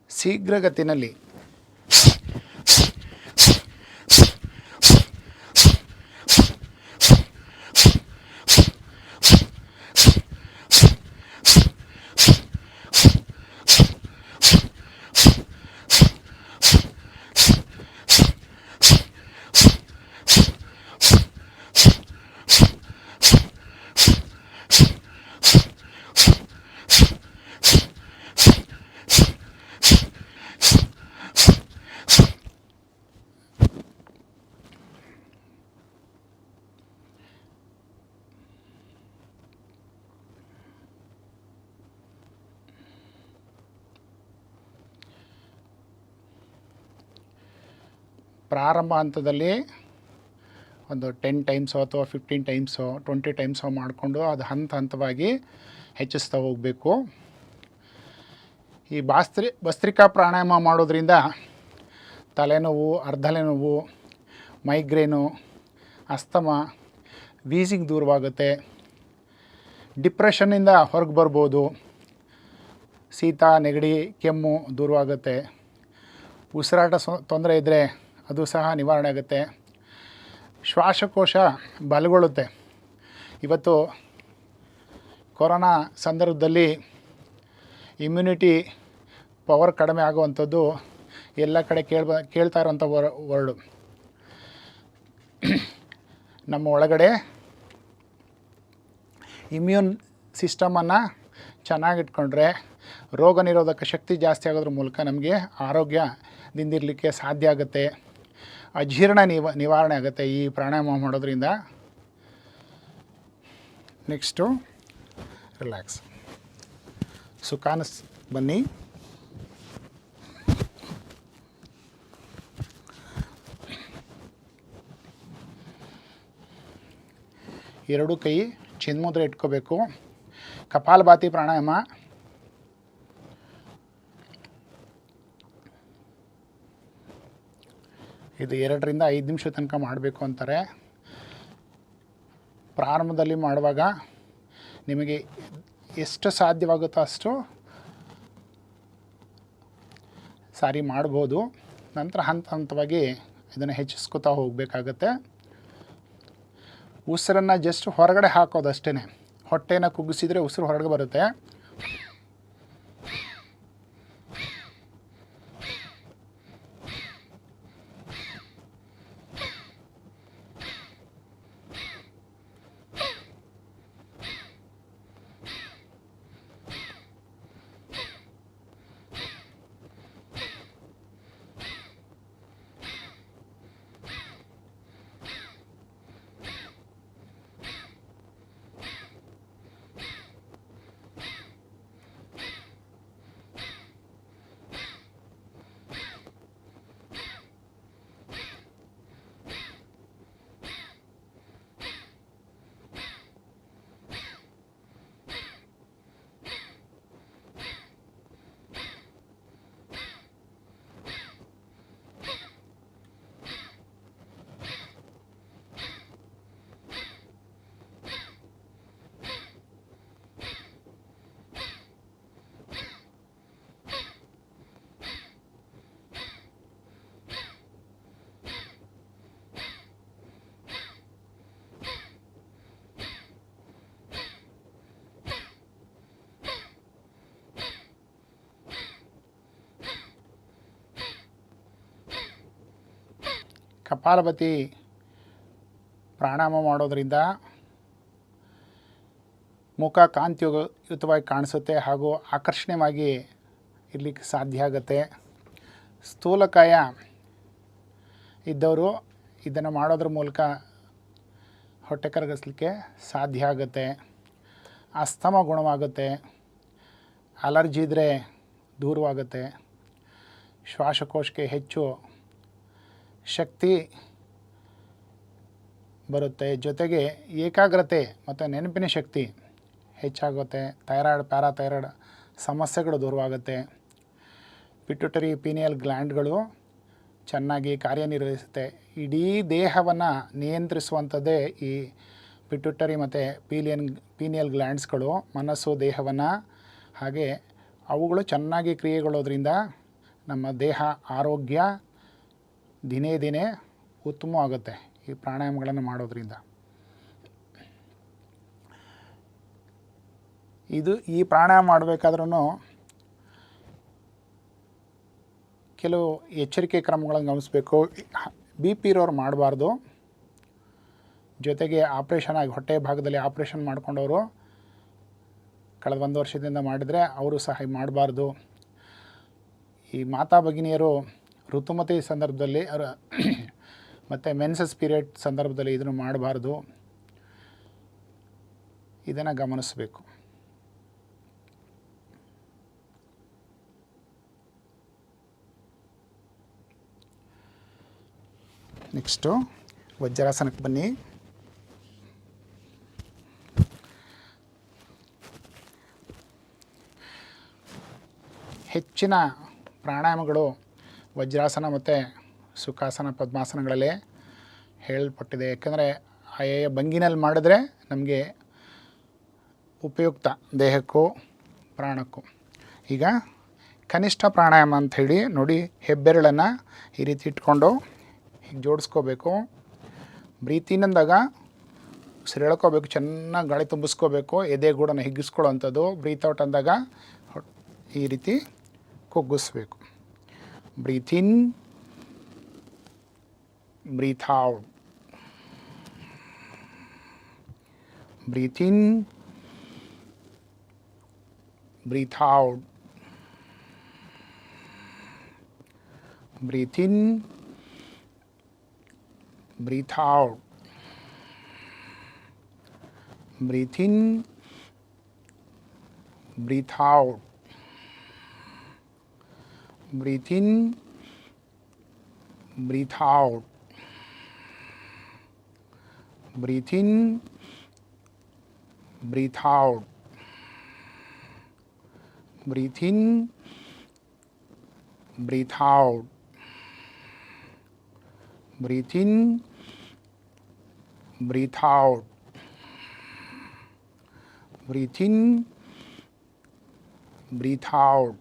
ಶೀಘ್ರಗತಿನಲ್ಲಿ ಪ್ರಾರಂಭ ಹಂತದಲ್ಲಿ ಒಂದು 10 ಟೈಮ್ಸೋ ಅಥವಾ 15 ಟೈಮ್ಸೋ 20 ಟೈಮ್ಸೋ ಮಾಡಿಕೊಂಡು ಅದು ಹಂತವಾಗಿ ಹೆಚ್ಚಿಸ್ತಾ ಹೋಗಬೇಕು. ಈ ಭಸ್ತ್ರಿಕಾ ಪ್ರಾಣಾಯಾಮ ಮಾಡೋದ್ರಿಂದ ತಲೆನೋವು, ಅರ್ಧಲೆನೋವು, ಮೈಗ್ರೇನು, ಅಸ್ತಮ, ವೀಸಿಂಗ್ ದೂರವಾಗುತ್ತೆ. ಡಿಪ್ರೆಷನ್ನಿಂದ ಹೊರಗೆ ಬರ್ಬೋದು. ಶೀತ, ನೆಗಡಿ, ಕೆಮ್ಮು ದೂರವಾಗುತ್ತೆ. ಉಸಿರಾಟ ತೊಂದರೆ ಇದ್ದರೆ ಅದು ಸಹ ನಿವಾರಣೆ ಆಗುತ್ತೆ. ಶ್ವಾಸಕೋಶ ಬಲಗೊಳ್ಳುತ್ತೆ. ಇವತ್ತು ಕೊರೋನಾ ಸಂದರ್ಭದಲ್ಲಿ ಇಮ್ಯುನಿಟಿ ಪವರ್ ಕಡಿಮೆ ಆಗುವಂಥದ್ದು ಎಲ್ಲ ಕಡೆ ಕೇಳ್ತಾ ಇರೋಂಥ ವರ್ಡು. ನಮ್ಮ ಒಳಗಡೆ ಇಮ್ಯೂನ್ ಸಿಸ್ಟಮನ್ನು ಚೆನ್ನಾಗಿಟ್ಕೊಂಡ್ರೆ ರೋಗ ನಿರೋಧಕ ಶಕ್ತಿ ಜಾಸ್ತಿ ಆಗೋದ್ರ ಮೂಲಕ ನಮಗೆ ಆರೋಗ್ಯದಿಂದಿರಲಿಕ್ಕೆ ಸಾಧ್ಯ ಆಗುತ್ತೆ. ಅಜೀರ್ಣ ನಿವಾರಣೆ ಆಗುತ್ತೆ ಈ ಪ್ರಾಣಾಯಾಮ ಮಾಡೋದ್ರಿಂದ. Next relax. ಸುಖಾನ ಬನ್ನಿ. ಎರಡು ಕೈ ಚಿನ್ಮುದ್ರೆ ಇಟ್ಕೋಬೇಕು. ಕಪಾಲಭಾತಿ ಪ್ರಾಣಾಯಾಮ. ಇದು 2 ರಿಂದ 5 ನಿಮಿಷ ತನಕ ಮಾಡಬೇಕು ಅಂತಾರೆ. ಪ್ರಾರಂಭದಲ್ಲಿ ಮಾಡುವಾಗ ನಿಮಗೆ ಎಷ್ಟು ಸಾಧ್ಯವಾಗುತ್ತೋ ಅಷ್ಟು ಸಾರಿ ಮಾಡ್ಬೋದು. ನಂತರ ಹಂತವಾಗಿ ಇದನ್ನು ಹೆಚ್ಚಿಸ್ಕೊತಾ ಹೋಗಬೇಕಾಗತ್ತೆ. ಉಸಿರನ್ನು ಜಸ್ಟ್ ಹೊರಗಡೆ ಹಾಕೋದು ಅಷ್ಟೇ. ಹೊಟ್ಟೆನ ಕುಗ್ಗಿಸಿದರೆ ಉಸಿರು ಹೊರಗೆ ಬರುತ್ತೆ. ಕಪಾಲಭಾತಿ ಪ್ರಾಣಾಯಾಮ ಮಾಡೋದ್ರಿಂದ ಮುಖ ಕಾಂತಿಯುತವಾಗಿ ಕಾಣಿಸುತ್ತೆ ಹಾಗೂ ಆಕರ್ಷಣೀಯವಾಗಿ ಇರಲಿಕ್ಕೆ ಸಾಧ್ಯ ಆಗುತ್ತೆ. ಸ್ಥೂಲಕಾಯ ಇದ್ದವರು ಇದನ್ನು ಮಾಡೋದ್ರ ಮೂಲಕ ಹೊಟ್ಟೆ ಕರಗಿಸ್ಲಿಕ್ಕೆ ಸಾಧ್ಯ ಆಗುತ್ತೆ. ಅಸ್ತಮ ಗುಣವಾಗುತ್ತೆ. ಅಲರ್ಜಿ ಇದ್ದರೆ ದೂರವಾಗುತ್ತೆ. ಶ್ವಾಸಕೋಶಕ್ಕೆ ಹೆಚ್ಚು ಶಕ್ತಿ ಬರುತ್ತೆ. ಜೊತೆಗೆ ಏಕಾಗ್ರತೆ ಮತ್ತು ನೆನಪಿನ ಶಕ್ತಿ ಹೆಚ್ಚಾಗುತ್ತೆ. ಥೈರಾಯ್ಡ್ ಪ್ಯಾರಾಥೈರಾಯ್ಡ್ ಸಮಸ್ಯೆಗಳು ದೂರವಾಗುತ್ತೆ. ಪಿಟ್ಯುಟರಿ ಪೀನಿಯಲ್ ಗ್ಲ್ಯಾಂಡ್ಗಳು ಚೆನ್ನಾಗಿ ಕಾರ್ಯನಿರ್ವಹಿಸುತ್ತೆ. ಇಡೀ ದೇಹವನ್ನು ನಿಯಂತ್ರಿಸುವಂಥದ್ದೇ ಈ ಪಿಟ್ಯುಟರಿ ಮತ್ತು ಪೀನಿಯಲ್ ಗ್ಲ್ಯಾಂಡ್ಸ್ಗಳು. ಮನಸ್ಸು ದೇಹವನ್ನು ಹಾಗೆ ಅವುಗಳು ಚೆನ್ನಾಗಿ ಕ್ರಿಯೆಗೊಳ್ಳೋದ್ರಿಂದ ನಮ್ಮ ದೇಹ ಆರೋಗ್ಯ ದಿನೇ ದಿನೇ ಉತ್ತಮವಾಗುತ್ತೆ ಈ ಪ್ರಾಣಾಯಾಮಗಳನ್ನು ಮಾಡೋದ್ರಿಂದ. ಈ ಪ್ರಾಣಾಯಾಮ ಮಾಡಬೇಕಾದ್ರೂ ಕೆಲವು ಎಚ್ಚರಿಕೆ ಕ್ರಮಗಳನ್ನು ಗಮನಿಸಬೇಕು. BP ಇರೋರು ಮಾಡಬಾರ್ದು. ಜೊತೆಗೆ ಆಪ್ರೇಷನ್ ಆಗಿ ಹೊಟ್ಟೆ ಭಾಗದಲ್ಲಿ ಆಪ್ರೇಷನ್ ಮಾಡ್ಕೊಂಡವರು ಕಳೆದ 1 ವರ್ಷದಿಂದ ಮಾಡಿದರೆ ಅವರು ಸಹ ಮಾಡಬಾರ್ದು. ಈ ಮಾತಾ ಭಗಿನಿಯರು ಋತುಮತಿ ಸಂದರ್ಭದಲ್ಲಿ ಮತ್ತು ಮೆನ್ಸಸ್ ಪೀರಿಯಡ್ ಸಂದರ್ಭದಲ್ಲಿ ಇದನ್ನು ಮಾಡಬಾರ್ದು. ಇದನ್ನು ಗಮನಿಸಬೇಕು. ನೆಕ್ಸ್ಟು ವಜ್ರಾಸನಕ್ಕೆ ಬನ್ನಿ. ಹೆಚ್ಚಿನ ಪ್ರಾಣಾಯಾಮಗಳು ವಜ್ರಾಸನ ಮತ್ತು ಸುಖಾಸನ ಪದ್ಮಾಸನಗಳಲ್ಲೇ ಹೇಳಲ್ಪಟ್ಟಿದೆ. ಯಾಕೆಂದರೆ ಆಯಾ ಭಂಗಿನಲ್ಲಿ ಮಾಡಿದ್ರೆ ನಮಗೆ ಉಪಯುಕ್ತ ದೇಹಕ್ಕೂ ಪ್ರಾಣಕ್ಕೂ. ಈಗ ಕನಿಷ್ಠ ಪ್ರಾಣಾಯಾಮ ಅಂಥೇಳಿ ನೋಡಿ, ಹೆಬ್ಬೆರಳನ್ನು ಈ ರೀತಿ ಇಟ್ಕೊಂಡು ಹೀಗೆ ಜೋಡಿಸ್ಕೋಬೇಕು. ಬ್ರೀತಿನ್ ಅಂದಾಗ ಉಸಿರು ಎಳ್ಕೋಬೇಕು, ಚೆನ್ನಾಗಿ ಗಾಳಿ ತುಂಬಿಸ್ಕೋಬೇಕು, ಎದೆಗೂಡನ್ನು ಹಿಗ್ಗಿಸ್ಕೊಳ್ಳೋ ಅಂಥದ್ದು. ಬ್ರೀತ್ ಔಟ್ ಅಂದಾಗ ಈ ರೀತಿ ಕುಗ್ಗಿಸ್ಬೇಕು. Breathe in, breathe out, breathe in, breathe out, breathe in, breathe out, breathe in, breathe out, breathe in, breathe out, breathe in, breathe out, breathe in, breathe out, breathe in, breathe out, breathe in, breathe out.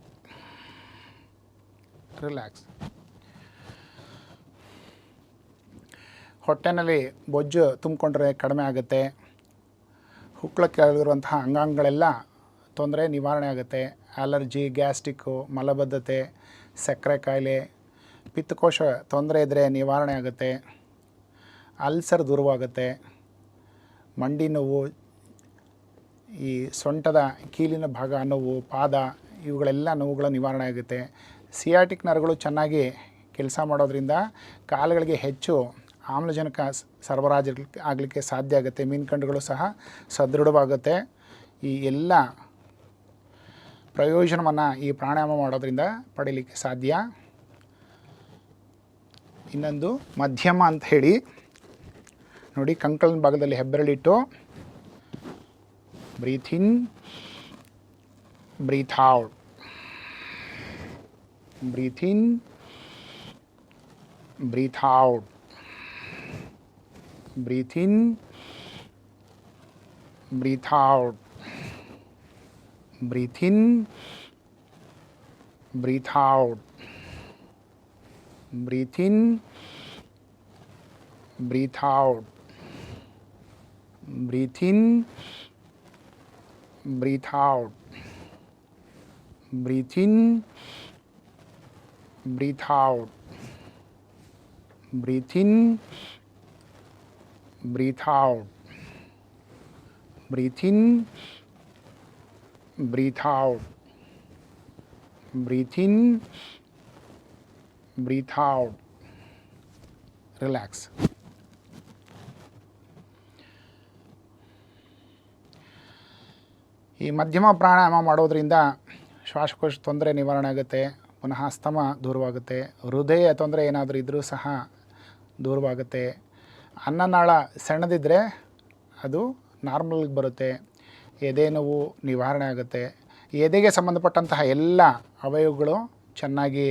Relax. ಹೊಟ್ಟೆನಲ್ಲಿ ಬೊಜ್ಜು ತುಂಬಿಕೊಂಡ್ರೆ ಕಡಿಮೆ ಆಗುತ್ತೆ. ಹುಕ್ಕಳಕ್ಕೆ ಕೆಳಗಿರುವಂತಹ ಅಂಗಾಂಗಗಳೆಲ್ಲ ತೊಂದರೆ ನಿವಾರಣೆ ಆಗುತ್ತೆ. Allergy, gastric, ಮಲಬದ್ಧತೆ, ಸಕ್ಕರೆ ಕಾಯಿಲೆ, ಪಿತ್ತಕೋಶ ತೊಂದರೆ ಇದ್ದರೆ ನಿವಾರಣೆ ಆಗುತ್ತೆ. ಅಲ್ಸರ್ ದೂರವಾಗುತ್ತೆ. ಮಂಡಿ ನೋವು, ಈ ಸೊಂಟದ ಕೀಲಿನ ಭಾಗ ನೋವು, ಪಾದ, ಇವುಗಳೆಲ್ಲ ನೋವುಗಳ ನಿವಾರಣೆ ಆಗುತ್ತೆ. ಸಿಯಾಟಿಕ್ ನರಗಳು ಚೆನ್ನಾಗಿ ಕೆಲಸ ಮಾಡೋದ್ರಿಂದ ಕಾಲುಗಳಿಗೆ ಹೆಚ್ಚು ಆಮ್ಲಜನಕ ಸರಬರಾಜು ಆಗಲಿಕ್ಕೆ ಸಾಧ್ಯ ಆಗುತ್ತೆ. ಮೀನ್ಕಂಡುಗಳು ಸಹ ಸದೃಢವಾಗುತ್ತೆ. ಈ ಎಲ್ಲ ಪ್ರಯೋಜನವನ್ನು ಈ ಪ್ರಾಣಾಯಾಮ ಮಾಡೋದ್ರಿಂದ ಪಡೀಲಿಕ್ಕೆ ಸಾಧ್ಯ. ಇನ್ನೊಂದು ಮಧ್ಯಮ ಅಂತ ಹೇಳಿ ನೋಡಿ, ಕಂಕಳಿನ ಭಾಗದಲ್ಲಿ ಹೆಬ್ಬೆರಳಿಟ್ಟು breathe in, breathe out, breathe in, breathe out, breathe in, breathe out, breathe in, breathe out, breathe in, breathe out, breathe in, breathe out, breathe in, breathe out, breathe in, breathe out, breathe in, breathe out, breathe in, breathe out, relax. ಈ ಮಧ್ಯಮ ಪ್ರಾಣಾಯಾಮ ಮಾಡೋದ್ರಿಂದ ಶ್ವಾಸಕೋಶ ತೊಂದರೆ ನಿವಾರಣೆ ಆಗುತ್ತೆ, ಪುನಃ ಸ್ತಮ ದೂರವಾಗುತ್ತೆ, ಹೃದಯ ತೊಂದರೆ ಏನಾದರೂ ಇದ್ದರೂ ಸಹ ದೂರವಾಗುತ್ತೆ, ಅನ್ನನಾಳ ಸಣ್ಣದಿದ್ದರೆ ಅದು ನಾರ್ಮಲ್ಗೆ ಬರುತ್ತೆ, ಎದೆ ನೋವು ನಿವಾರಣೆ ಆಗುತ್ತೆ, ಎದೆಗೆ ಸಂಬಂಧಪಟ್ಟಂತಹ ಎಲ್ಲ ಅವಯವಗಳು ಚೆನ್ನಾಗಿ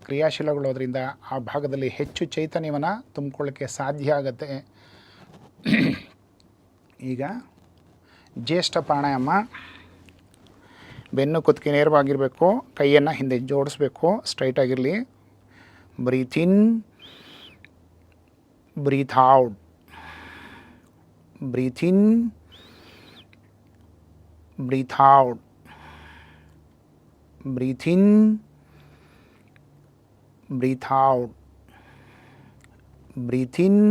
ಕ್ರಿಯಾಶೀಲಗೊಳ್ಳೋದ್ರಿಂದ ಆ ಭಾಗದಲ್ಲಿ ಹೆಚ್ಚು ಚೈತನ್ಯವನ್ನು ತುಂಬಿಕೊಳ್ಳೋಕ್ಕೆ ಸಾಧ್ಯ ಆಗುತ್ತೆ. ಈಗ ಜ್ಯೇಷ್ಠ ಪ್ರಾಣಾಯಾಮ. ಬೆನ್ನು ಕುತ್ತಿಗೆ ನೇರವಾಗಿರಬೇಕು, ಕೈಯನ್ನು ಹಿಂದೆ ಜೋಡಿಸ್ಬೇಕು, ಸ್ಟ್ರೈಟಾಗಿರಲಿ. Breathe in, breathe out, breathe in, breathe out, breathe in, breathe out, breathe in,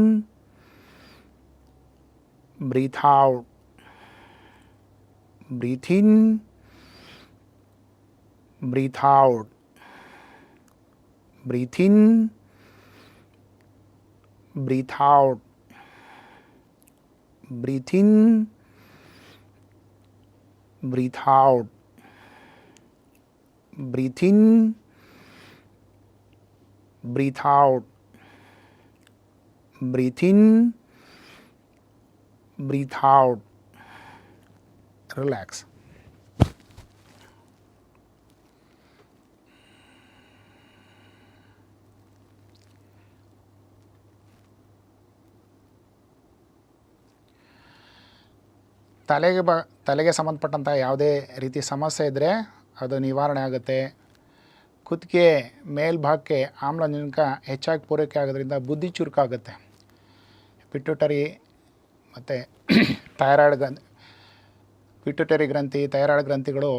breathe out, breathe in, breathe out, breathe in, breathe out, breathe in, breathe out, breathe in, breathe out, breathe in, breathe out. Relax. ತಲೆಗೆ ಸಂಬಂಧಪಟ್ಟಂಥ ಯಾವುದೇ ರೀತಿ ಸಮಸ್ಯೆ ಇದ್ದರೆ ಅದು ನಿವಾರಣೆ ಆಗುತ್ತೆ. ಕುತ್ತಿಗೆ ಮೇಲ್ಭಾಗಕ್ಕೆ ಆಮ್ಲಜನಕ ಹೆಚ್ಚಾಗಿ ಪೂರೈಕೆ ಆಗೋದ್ರಿಂದ ಬುದ್ಧಿ ಚುರುಕಾಗುತ್ತೆ. ಪಿಟ್ಯೂಟರಿ ಮತ್ತು ಪಿಟ್ಯೂಟರಿ ಗ್ರಂಥಿ, ಥೈರಾಯ್ಡ್ ಗ್ರಂಥಿಗಳು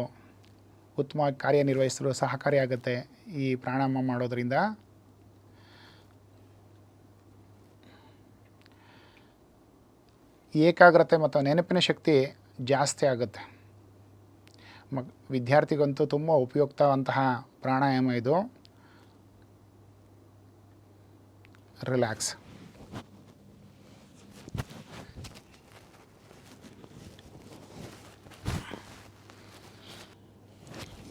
ಉತ್ತಮವಾಗಿ ಕಾರ್ಯನಿರ್ವಹಿಸಲು ಸಹಕಾರಿಯಾಗುತ್ತೆ ಈ ಪ್ರಾಣಾಯಾಮ ಮಾಡೋದರಿಂದ. ಏಕಾಗ್ರತೆ ಮತ್ತು ನೆನಪಿನ ಶಕ್ತಿ ಜಾಸ್ತಿ ಆಗುತ್ತೆ. ವಿದ್ಯಾರ್ಥಿಗಂತೂ ತುಂಬ ಉಪಯುಕ್ತವಂತಹ ಪ್ರಾಣಾಯಾಮ ಇದು. ರಿಲ್ಯಾಕ್ಸ್.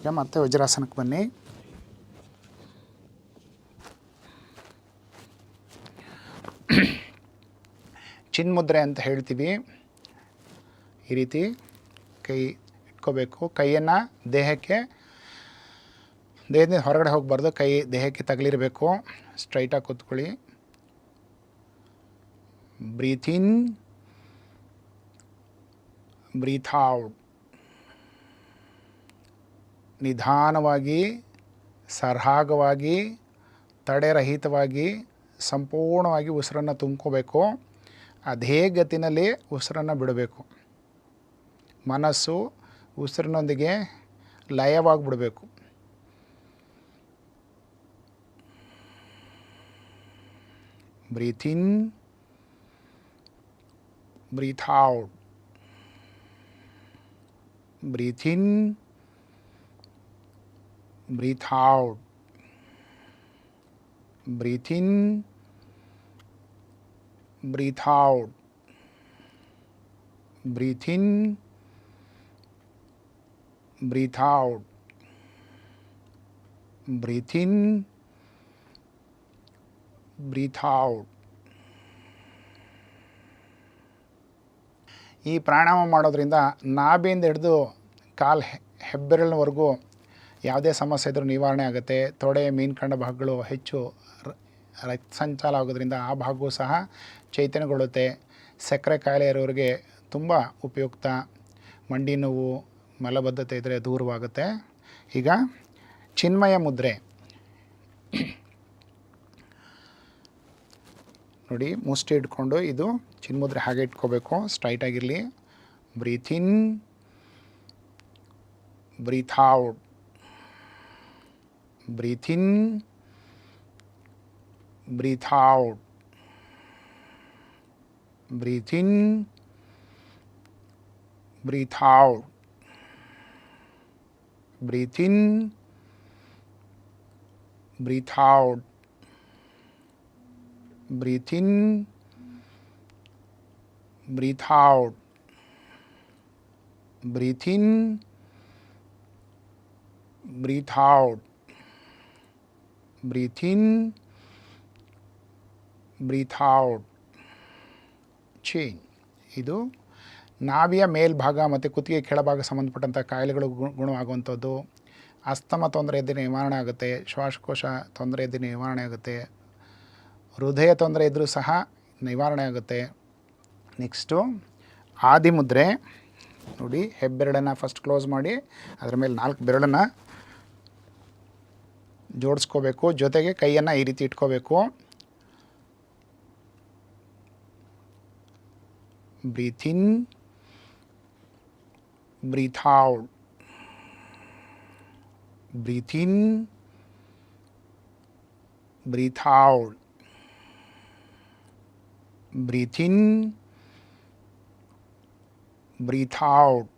ಈಗ ಮತ್ತೆ ವಜ್ರಾಸನಕ್ಕೆ ಬನ್ನಿ. ಚಿನ್ಮುದ್ರೆ ಅಂತ ಹೇಳ್ತೀವಿ. ಈ ರೀತಿ ಕೈ ಇಟ್ಕೋಬೇಕು. ಕೈಯನ್ನು ದೇಹದಿಂದ ಹೊರಗಡೆ ಹೋಗಬಾರ್ದು, ಕೈ ದೇಹಕ್ಕೆ ತಗಲಿರಬೇಕು. ಸ್ಟ್ರೈಟಾಗಿ ಕೂತ್ಕೊಳ್ಳಿ. Breathe in, breathe out. ನಿಧಾನವಾಗಿ, ಸರಾಗವಾಗಿ, ತಡೆರಹಿತವಾಗಿ ಸಂಪೂರ್ಣವಾಗಿ ಉಸಿರನ್ನು ತುಂಬ್ಕೋಬೇಕು. ಅದೇ ಗತಿನಲ್ಲಿ ಉಸಿರನ್ನು ಬಿಡಬೇಕು. ಮನಸ್ಸು ಉಸಿರಿನೊಂದಿಗೆ ಲಯವಾಗಿಬಿಡಬೇಕು. Breathe in, breathe out, breathe in, breathe out, breathe in, breathe out, breathe in, breathe out, breathe in, breathe out. ಈ ಪ್ರಾಣಾಯಾಮ ಮಾಡೋದ್ರಿಂದ ನಾಭಿಯಿಂದ ಹಿಡಿದು ಕಾಲು ಹೆಬ್ಬೆರಳಿನವರೆಗೂ ಯಾವುದೇ ಸಮಸ್ಯೆ ಇದ್ದರೂ ನಿವಾರಣೆ ಆಗುತ್ತೆ. ತೊಡೆ, ಮೀನ್ಕಂಡ ಭಾಗಗಳು ಹೆಚ್ಚು ರಕ್ತ ಸಂಚಾರ ಆಗೋದ್ರಿಂದ ಆ ಭಾಗವೂ ಸಹ ಚೈತನ್ಯಗೊಳ್ಳುತ್ತೆ. ಸಕ್ಕರೆ ಕಾಯಿಲೆ ಇರೋರಿಗೆ ತುಂಬ ಉಪಯುಕ್ತ. ಮಂಡಿ ನೋವು, ಮಲಬದ್ಧತೆ ಇದ್ದರೆ ದೂರವಾಗುತ್ತೆ. ಈಗ ಚಿನ್ಮಯ ಮುದ್ರೆ ನೋಡಿ, ಮುಷ್ಟಿ ಇಟ್ಕೊಂಡು ಇದು ಚಿನ್ಮುದ್ರೆ ಹಾಗೆ ಇಟ್ಕೋಬೇಕು, ಸ್ಟ್ರೈಟಾಗಿರಲಿ. Breathe in, breathe out, breathe in, breathe out, breathe in, breathe out, breathe in, breathe out, breathe in, breathe out, breathe in, breathe out, breathe in, breathe out. Change. ಇದು ನಾಭಿಯ ಮೇಲ್ಭಾಗ ಮತ್ತು ಕುತ್ತಿಗೆ ಕೆಳಭಾಗ ಸಂಬಂಧಪಟ್ಟಂಥ ಕಾಯಿಲೆಗಳು ಗುಣವಾಗುವಂಥದ್ದು. ಅಸ್ತಮ ತೊಂದರೆ ಇದ್ದರೆ ನಿವಾರಣೆ ಆಗುತ್ತೆ, ಶ್ವಾಸಕೋಶ ತೊಂದರೆ ಇದ್ದರೆ ನಿವಾರಣೆ ಆಗುತ್ತೆ, ಹೃದಯ ತೊಂದರೆ ಇದ್ದರೂ ಸಹ ನಿವಾರಣೆ ಆಗುತ್ತೆ. ನೆಕ್ಸ್ಟು ಆದಿಮುದ್ರೆ ನೋಡಿ, ಹೆಬ್ಬೆರಳನ್ನು ಫಸ್ಟ್ ಕ್ಲೋಸ್ ಮಾಡಿ ಅದರ ಮೇಲೆ 4 ಬೆರಳನ್ನು ಜೋಡಿಸ್ಕೋಬೇಕು, ಜೊತೆಗೆ ಕೈಯನ್ನು ಈ ರೀತಿ ಇಟ್ಕೋಬೇಕು. Breathe in, breathe out, breathe in, breathe out, breathe in, breathe out,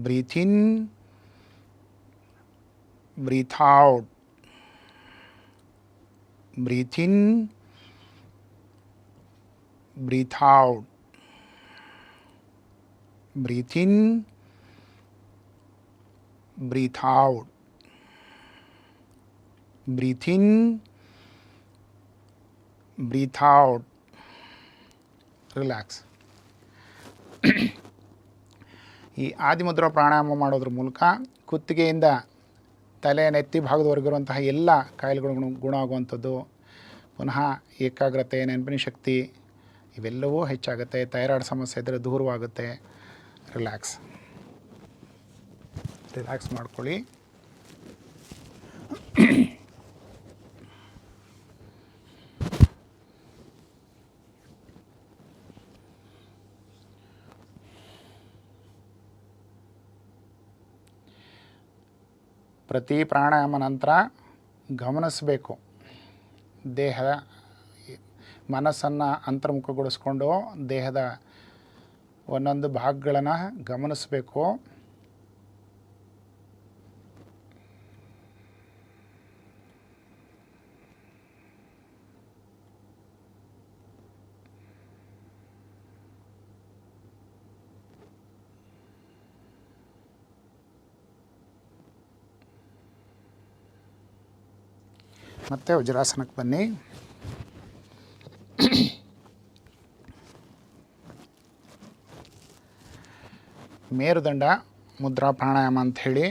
breathe in, breathe out, breathe in, breathe out, breathe in, breathe out, breathe in, breathe out. Relax. ಈ ಆದಿಮುದ್ರಾ ಪ್ರಾಣಾಯಾಮ ಮಾಡೋದ್ರ ಮೂಲಕ ಕುತ್ತಿಗೆಯಿಂದ ತಲೆ ನೆತ್ತಿ ಭಾಗದವರೆಗಿರುವಂತಹ ಎಲ್ಲ ಕಾಯಿಲೆಗಳು ಗುಣ ಆಗುವಂಥದ್ದು. ಪುನಃ ಏಕಾಗ್ರತೆ, ನೆನಪಿನ ಶಕ್ತಿ ಇವೆಲ್ಲವೂ ಹೆಚ್ಚಾಗುತ್ತೆ. ಥೈರಾಯ್ಡ್ ಸಮಸ್ಯೆ ಇದ್ದರೆ ದೂರವಾಗುತ್ತೆ. ರಿಲ್ಯಾಕ್ಸ್ ಮಾಡ್ಕೊಳ್ಳಿ. ಪ್ರತಿ ಪ್ರಾಣಾಯಾಮ ನಂತರ ಗಮನಿಸಬೇಕು, ದೇಹದ ಮನಸ್ಸನ್ನು ಅಂತರ್ಮುಖಗೊಳಿಸ್ಕೊಂಡು ದೇಹದ ಒಂದೊಂದು ಭಾಗಗಳನ್ನು ಗಮನಿಸಬೇಕು. ಮತ್ತೆ ವಜ್ರಾಸನಕ್ಕೆ ಬನ್ನಿ. ಮೇರುದಂಡ ಮುದ್ರಾ ಪ್ರಾಣಾಯಾಮ ಅಂಥೇಳಿ,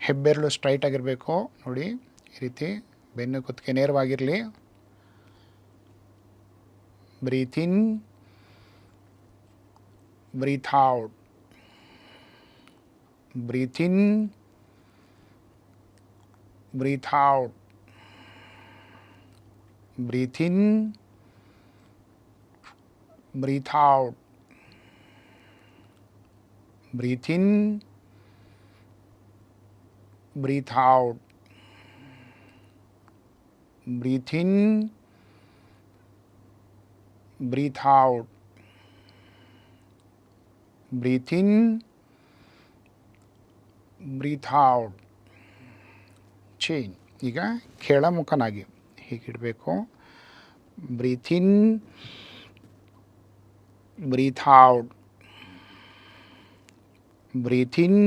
ಹೆಬ್ಬೆರಳು ಸ್ಟ್ರೈಟ್ ಆಗಿರಬೇಕು ನೋಡಿ, ಈ ರೀತಿ ಬೆನ್ನು ಕುತ್ತಿಗೆ ನೇರವಾಗಿರಲಿ. Breathe in, breathe out, breathe in, breathe out, breathe in, breathe out, breathe in, breathe out, breathe in, breathe out, breathe in, breathe out. Change. ಈಗ ಕೆಳಮುಖನಾಗಿ ಹೀಗಿಡಬೇಕು. Breathe in, breathe out, breathe in,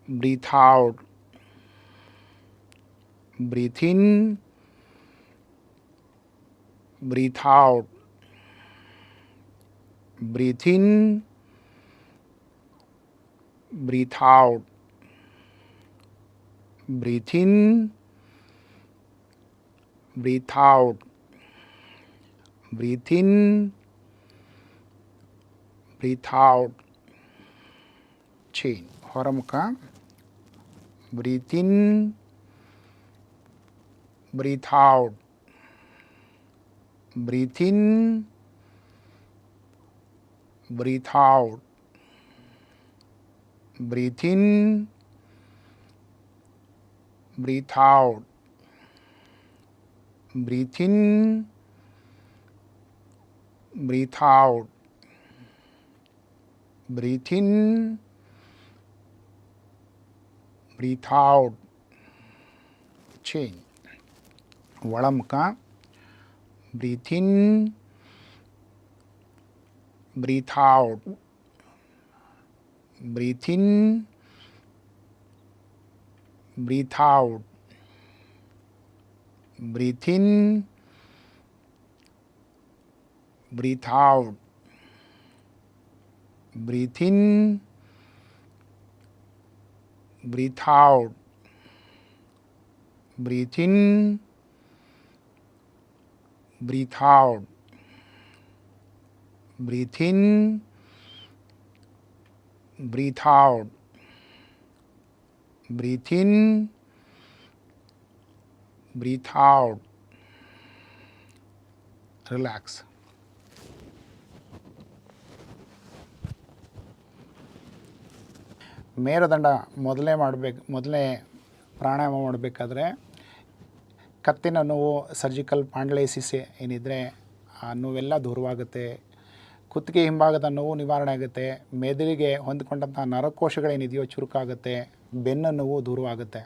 breathe out, breathe in, breathe out, breathe in, breathe out, breathe in, breathe out, breathe in, breathe out. Change. ಹೊರಮುಖ. Breathe in, breathe out, breathe in, breathe out, breathe in, breathe out, breathe in, breathe out, breathe in, breathe out, change. ಒಳಮುಖ, breathe in, breathe out, breathe in, breathe out, breathe in, breathe out, breathe in, breathe out, breathe in, breathe out, breathe in, breathe out, breathe in, breathe out. Relax. ಮೇರುದಂಡ ಮೊದಲನೇ ಪ್ರಾಣಾಯಾಮ ಮಾಡಬೇಕಾದ್ರೆ ಕತ್ತಿನ ನೋವು, surgical ಪಾಂಡ್ಲೈಸಿಸ್ ಏನಿದ್ರೆ ಆ ನೋವೆಲ್ಲ ದೂರವಾಗುತ್ತೆ. ಕುತ್ತಿಗೆ ಹಿಂಭಾಗದ ನೋವು ನಿವಾರಣೆ ಆಗುತ್ತೆ. ಮೆದುಳಿಗೆ ಹೊಂದಿಕೊಂಡಂಥ ನರಕೋಶಗಳೇನಿದೆಯೋ ಚುರುಕಾಗುತ್ತೆ. ಬೆನ್ನು ನೋವು ದೂರವಾಗುತ್ತೆ.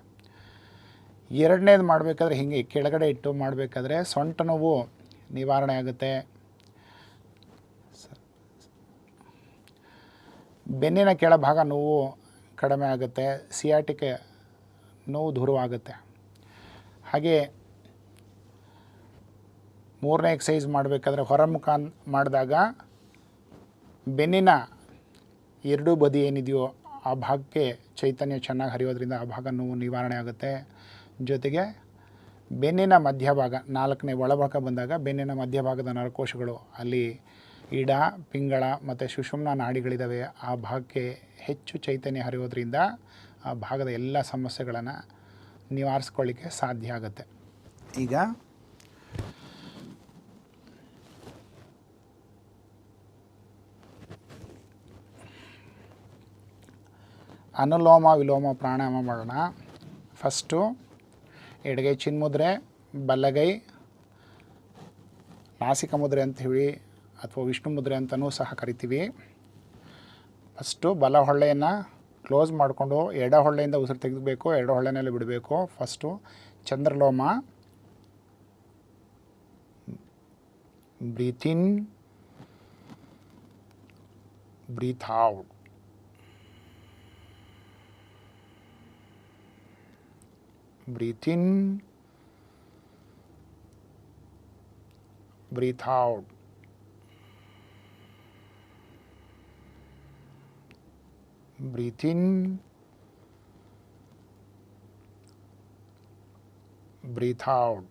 ಎರಡನೇದು ಮಾಡಬೇಕಾದ್ರೆ ಹೀಗೆ ಕೆಳಗಡೆ ಇಟ್ಟು ಮಾಡಬೇಕಾದ್ರೆ ಸೊಂಟ ನೋವು ನಿವಾರಣೆ ಆಗುತ್ತೆ. ಬೆನ್ನಿನ ಕೆಳಭಾಗ ನೋವು ಕಡಿಮೆ ಆಗುತ್ತೆ. ಸಿಯಾಟಿಕ್ ನೋವು ದೂರವಾಗುತ್ತೆ. ಹಾಗೆ ಮೂರನೇ ಎಕ್ಸಸೈಸ್ ಮಾಡಬೇಕಾದ್ರೆ ಹೊರಮುಖ ಮಾಡಿದಾಗ ಬೆನ್ನಿನ ಎರಡೂ ಬದಿ ಏನಿದೆಯೋ ಆ ಭಾಗಕ್ಕೆ ಚೈತನ್ಯ ಚೆನ್ನಾಗಿ ಹರಿಯೋದ್ರಿಂದ ಆ ಭಾಗ ನೋವು ನಿವಾರಣೆ ಆಗುತ್ತೆ. ಜೊತೆಗೆ ಬೆನ್ನಿನ ಮಧ್ಯಭಾಗ, ನಾಲ್ಕನೇ ಒಳಭಾಗ ಬಂದಾಗ ಬೆನ್ನಿನ ಮಧ್ಯಭಾಗದ ನರಕೋಶಗಳು, ಅಲ್ಲಿ ಇಡ, ಪಿಂಗಳ ಮತ್ತು ಸುಷುಮ್ನ ನಾಡಿಗಳಿದ್ದಾವೆ. ಆ ಭಾಗಕ್ಕೆ ಹೆಚ್ಚು ಚೈತನ್ಯ ಹರಿಯೋದ್ರಿಂದ ಆ ಭಾಗದ ಎಲ್ಲ ಸಮಸ್ಯೆಗಳನ್ನು ನಿವಾರಿಸ್ಕೊಳ್ಳಿಕ್ಕೆ ಸಾಧ್ಯ ಆಗುತ್ತೆ. ಈಗ ಅನುಲೋಮ ವಿಲೋಮ ಪ್ರಾಣಾಯಾಮ ಮಾಡೋಣ. ಫಸ್ಟು ಎಡಗೈ ಚಿನ್ಮುದ್ರೆ, ಬಲಗೈ ನಾಸಿಕ ಮುದ್ರೆ ಅಂತ ಹೇಳಿ ಅಥವಾ ವಿಷ್ಣು ಮುದ್ರೆ ಅಂತಲೂ ಸಹ ಕರಿತೀವಿ. ಫಸ್ಟು ಬಲ ಹೊಳ್ಳೆಯನ್ನು ಕ್ಲೋಸ್ ಮಾಡಿಕೊಂಡು ಎಡ ಹೊಳ್ಳೆಯಿಂದ ಉಸಿರು ತೆಗೆದುಬೇಕು, ಎಡ ಹೊಳ್ಳೆನಲ್ಲಿ ಬಿಡಬೇಕು. ಫಸ್ಟು ಚಂದ್ರಲೋಮ, breathe in, breathe out. Breathe in, breathe out. Breathe in, breathe out.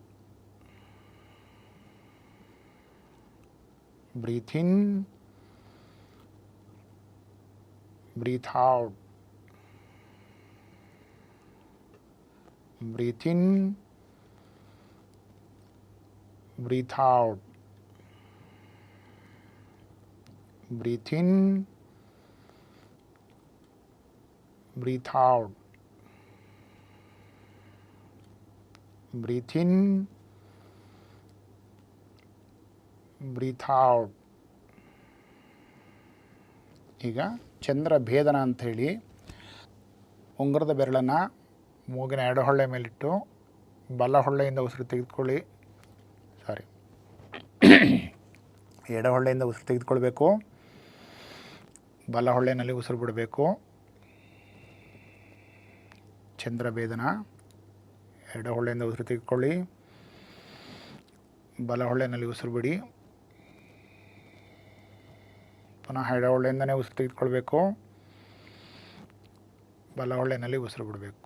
Breathe in, breathe out. Breathe in, breathe out. Breathe in, breathe out. Breathe in, breathe out. ಈಗ ಚಂದ್ರ ಭೇದನ ಅಂಥೇಳಿ ಉಂಗುರದ ಬೆರಳನ್ನು ಮೂಗಿನ ಎಡಹೊಳ್ಳೆ ಮೇಲಿಟ್ಟು ಬಲ ಹೊಳ್ಳೆಯಿಂದ ಉಸಿರು ತೆಗೆದುಕೊಳ್ಳಿ. ಎಡಹೊಳ್ಳೆಯಿಂದ ಉಸಿರು ತೆಗೆದುಕೊಳ್ಬೇಕು, ಬಲ ಹೊಳ್ಳೆಯಲ್ಲಿ ಉಸಿರು ಬಿಡಬೇಕು. ಚಂದ್ರ ಭೇದನ. ಎಡಹೊಳ್ಳೆಯಿಂದ ಉಸಿರು ತೆಗೆದುಕೊಳ್ಳಿ, ಬಲ ಹೊಳ್ಳೆಯಲ್ಲಿ ಉಸಿರು ಬಿಡಿ. ಪುನಃ ಎಡಹೊಳ್ಳೆಯಿಂದನೇ ಉಸಿರು ತೆಗೆದುಕೊಳ್ಬೇಕು, ಬಲ ಹೊಳ್ಳೆಯಲ್ಲಿ ಉಸಿರು ಬಿಡಬೇಕು.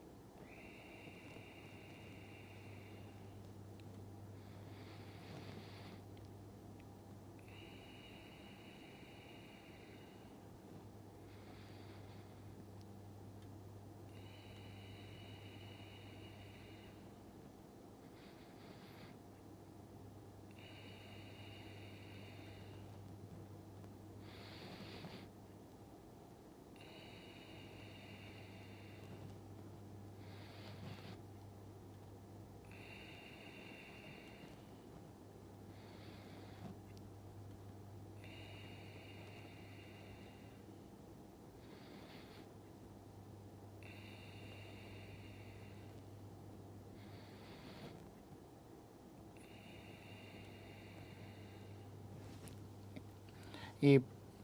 ಈ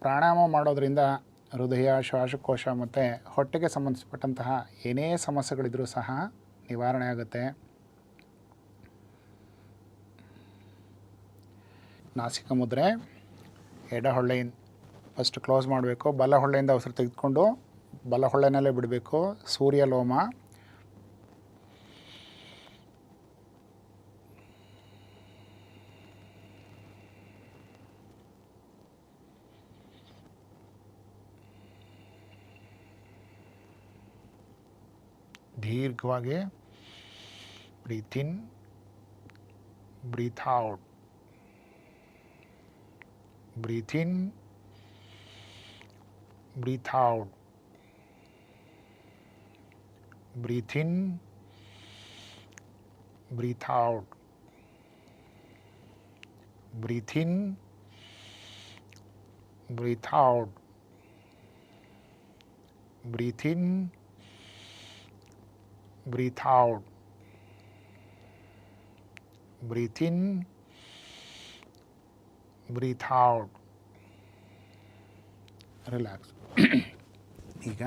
ಪ್ರಾಣಾಯಾಮ ಮಾಡೋದರಿಂದ ಹೃದಯ, ಶ್ವಾಸಕೋಶ ಮತ್ತು ಹೊಟ್ಟೆಗೆ ಸಂಬಂಧಿಸಿಪಟ್ಟಂತಹ ಏನೇ ಸಮಸ್ಯೆಗಳಿದ್ರೂ ಸಹ ನಿವಾರಣೆ ಆಗುತ್ತೆ. ನಾಸಿಕ ಮುದ್ರೆ, ಎಡ ಹೊಳ್ಳೆಯಿಂದ ಫಸ್ಟ್ ಕ್ಲೋಸ್ ಮಾಡಬೇಕು, ಬಲ ಹೊಳ್ಳೆಯಿಂದ ಉಸಿರು ತೆಗೆದುಕೊಂಡು ಬಲ ಹೊಳ್ಳೆನಲ್ಲೇ ಬಿಡಬೇಕು. ಸೂರ್ಯಲೋಮ, ದೀರ್ಘವಾಗಿ breathe in, breathe out, breathe in, breathe out, breathe in, breathe out, breathe in, breathe out, breathe in, breathe out, breathe in, breathe out. Relax. ಈಗ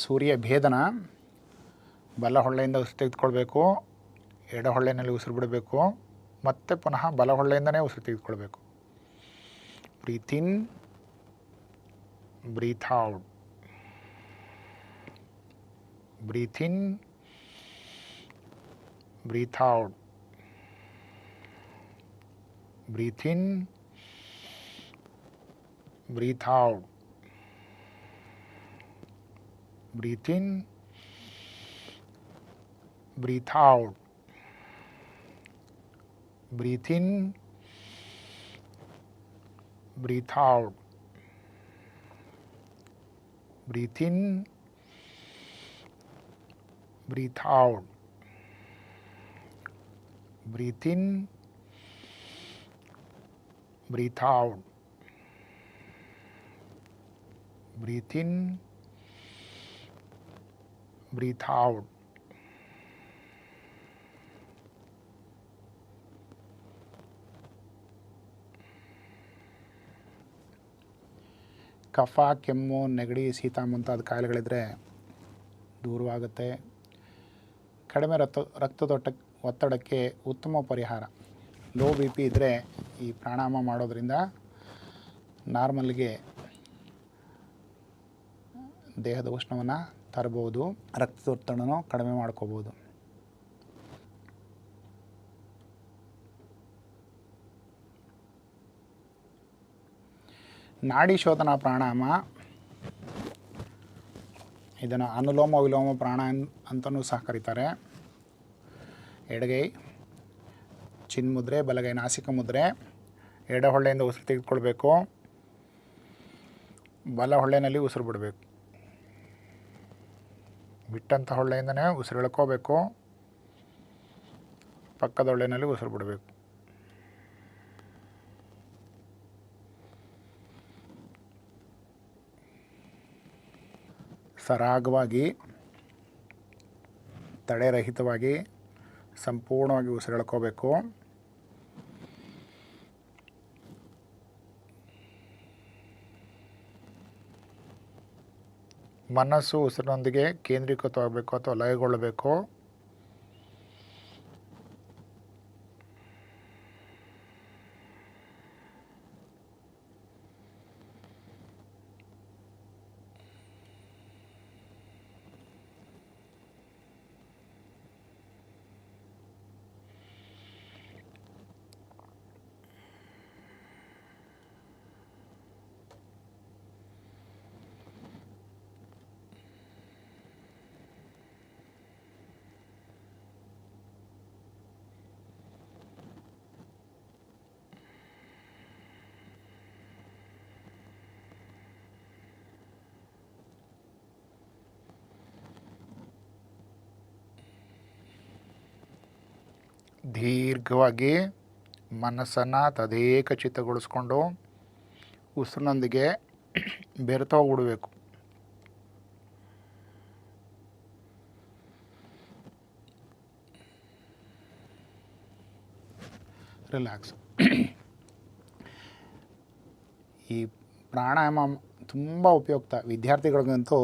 ಸೂರ್ಯ ಭೇದನ, ಬಲ ಹೊಳ್ಳೆಯಿಂದ ಉಸಿರು ತೆಗೆದುಕೊಳ್ಬೇಕು, ಎಡ ಹೊಳ್ಳೆನಲ್ಲಿ ಉಸಿರು ಬಿಡಬೇಕು, ಮತ್ತೆ ಪುನಃ ಬಲ ಹೊಳ್ಳೆಯಿಂದನೇ ಉಸಿರು ತೆಗೆದುಕೊಳ್ಬೇಕು. Breathe in, breathe out, breathe in, breathe out, breathe in, breathe out, breathe in, breathe out, breathe in, breathe out, breathe in, breathe out, breathe in, breathe out, breathe in, breathe out. ಕಫ, ಕೆಮ್ಮು, ನೆಗಡಿ, ಶೀತ ಮುಂತಾದ ಕಾಯಿಲೆಗಳಿದ್ದರೆ ದೂರವಾಗುತ್ತೆ. ಕಡಿಮೆ ಒತ್ತಡಕ್ಕೆ ಉತ್ತಮ ಪರಿಹಾರ. Low B P ಇದ್ದರೆ ಈ ಪ್ರಾಣಾಯಾಮ ಮಾಡೋದರಿಂದ ನಾರ್ಮಲ್ಗೆ ದೇಹದ ಉಷ್ಣವನ್ನು ತರಬಹುದು, ರಕ್ತದೊತ್ತಡನೂ ಕಡಿಮೆ ಮಾಡ್ಕೋಬೋದು. ನಾಡಿ ಶೋಧನಾ ಪ್ರಾಣಾಯಾಮ, ಇದನ್ನು ಅನುಲೋಮ ವಿಲೋಮ ಪ್ರಾಣಾಯಾಮ ಅಂತಲೂ ಸಹ ಕರೀತಾರೆ. ಎಡಗೈ ಚಿನ್ಮುದ್ರೆ, ಬಲಗೈ ನಾಸಿಕ ಮುದ್ರೆ. ಎಡ ಹೊಳ್ಳೆಯಿಂದ ಉಸಿರು ತೆಗೆದುಕೊಳ್ಬೇಕು, ಬಲ ಹೊಳ್ಳೆನಲ್ಲಿ ಉಸಿರು ಬಿಡಬೇಕು. ಬಿಟ್ಟಂಥ ಹೊಳ್ಳೆಯಿಂದನೇ ಉಸಿರು ಎಳ್ಕೋಬೇಕು, ಪಕ್ಕದ ಹೊಳ್ಳೆನಲ್ಲಿ ಉಸಿರು ಬಿಡಬೇಕು. ಸರಾಗವಾಗಿ, ತಡೆರಹಿತವಾಗಿ, ಸಂಪೂರ್ಣವಾಗಿ ಉಸಿರು ಎಳ್ಕೋಬೇಕು. ಮನಸ್ಸು ಉಸಿರಿನೊಂದಿಗೆ ಕೇಂದ್ರೀಕೃತವಾಗಬೇಕು ಅಥವಾ ಲಯಗೊಳ್ಳಬೇಕು. ದೀರ್ಘವಾಗಿ ಮನಸ್ಸನ್ನು ತದೇಕಚಿತ್ತಗೊಳಿಸ್ಕೊಂಡು ಉಸಿರಿನೊಂದಿಗೆ ಬೆರೆತೋಗ್ಬಿಡಬೇಕು. ರಿಲ್ಯಾಕ್ಸ್. ಈ ಪ್ರಾಣಾಯಾಮ ತುಂಬ ಉಪಯುಕ್ತ, ವಿದ್ಯಾರ್ಥಿಗಳಿಗಂತೂ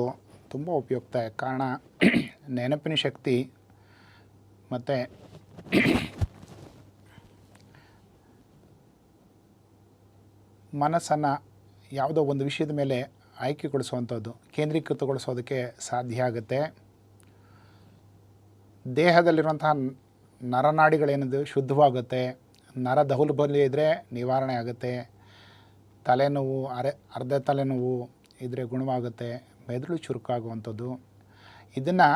ತುಂಬ ಉಪಯುಕ್ತ. ಕಾರಣ ನೆನಪಿನ ಶಕ್ತಿ ಮತ್ತು ಮನಸ್ಸನ್ನು ಯಾವುದೋ ಒಂದು ವಿಷಯದ ಮೇಲೆ ಆಯ್ಕೆಗೊಳಿಸುವಂಥದ್ದು, ಕೇಂದ್ರೀಕೃತಗೊಳಿಸೋದಕ್ಕೆ ಸಾಧ್ಯ ಆಗುತ್ತೆ. ದೇಹದಲ್ಲಿರುವಂತಹ ನರನಾಡಿಗಳೇನಿದೆ ಶುದ್ಧವಾಗುತ್ತೆ. ನರ ದೌರ್ಬಲ್ಯ ಇದ್ದರೆ ನಿವಾರಣೆ ಆಗುತ್ತೆ. ತಲೆನೋವು, ಅರ್ಧ ತಲೆನೋವು ಇದ್ದರೆ ಗುಣವಾಗುತ್ತೆ. ಮೆದುಳು ಚುರುಕಾಗುವಂಥದ್ದು. ಇದನ್ನು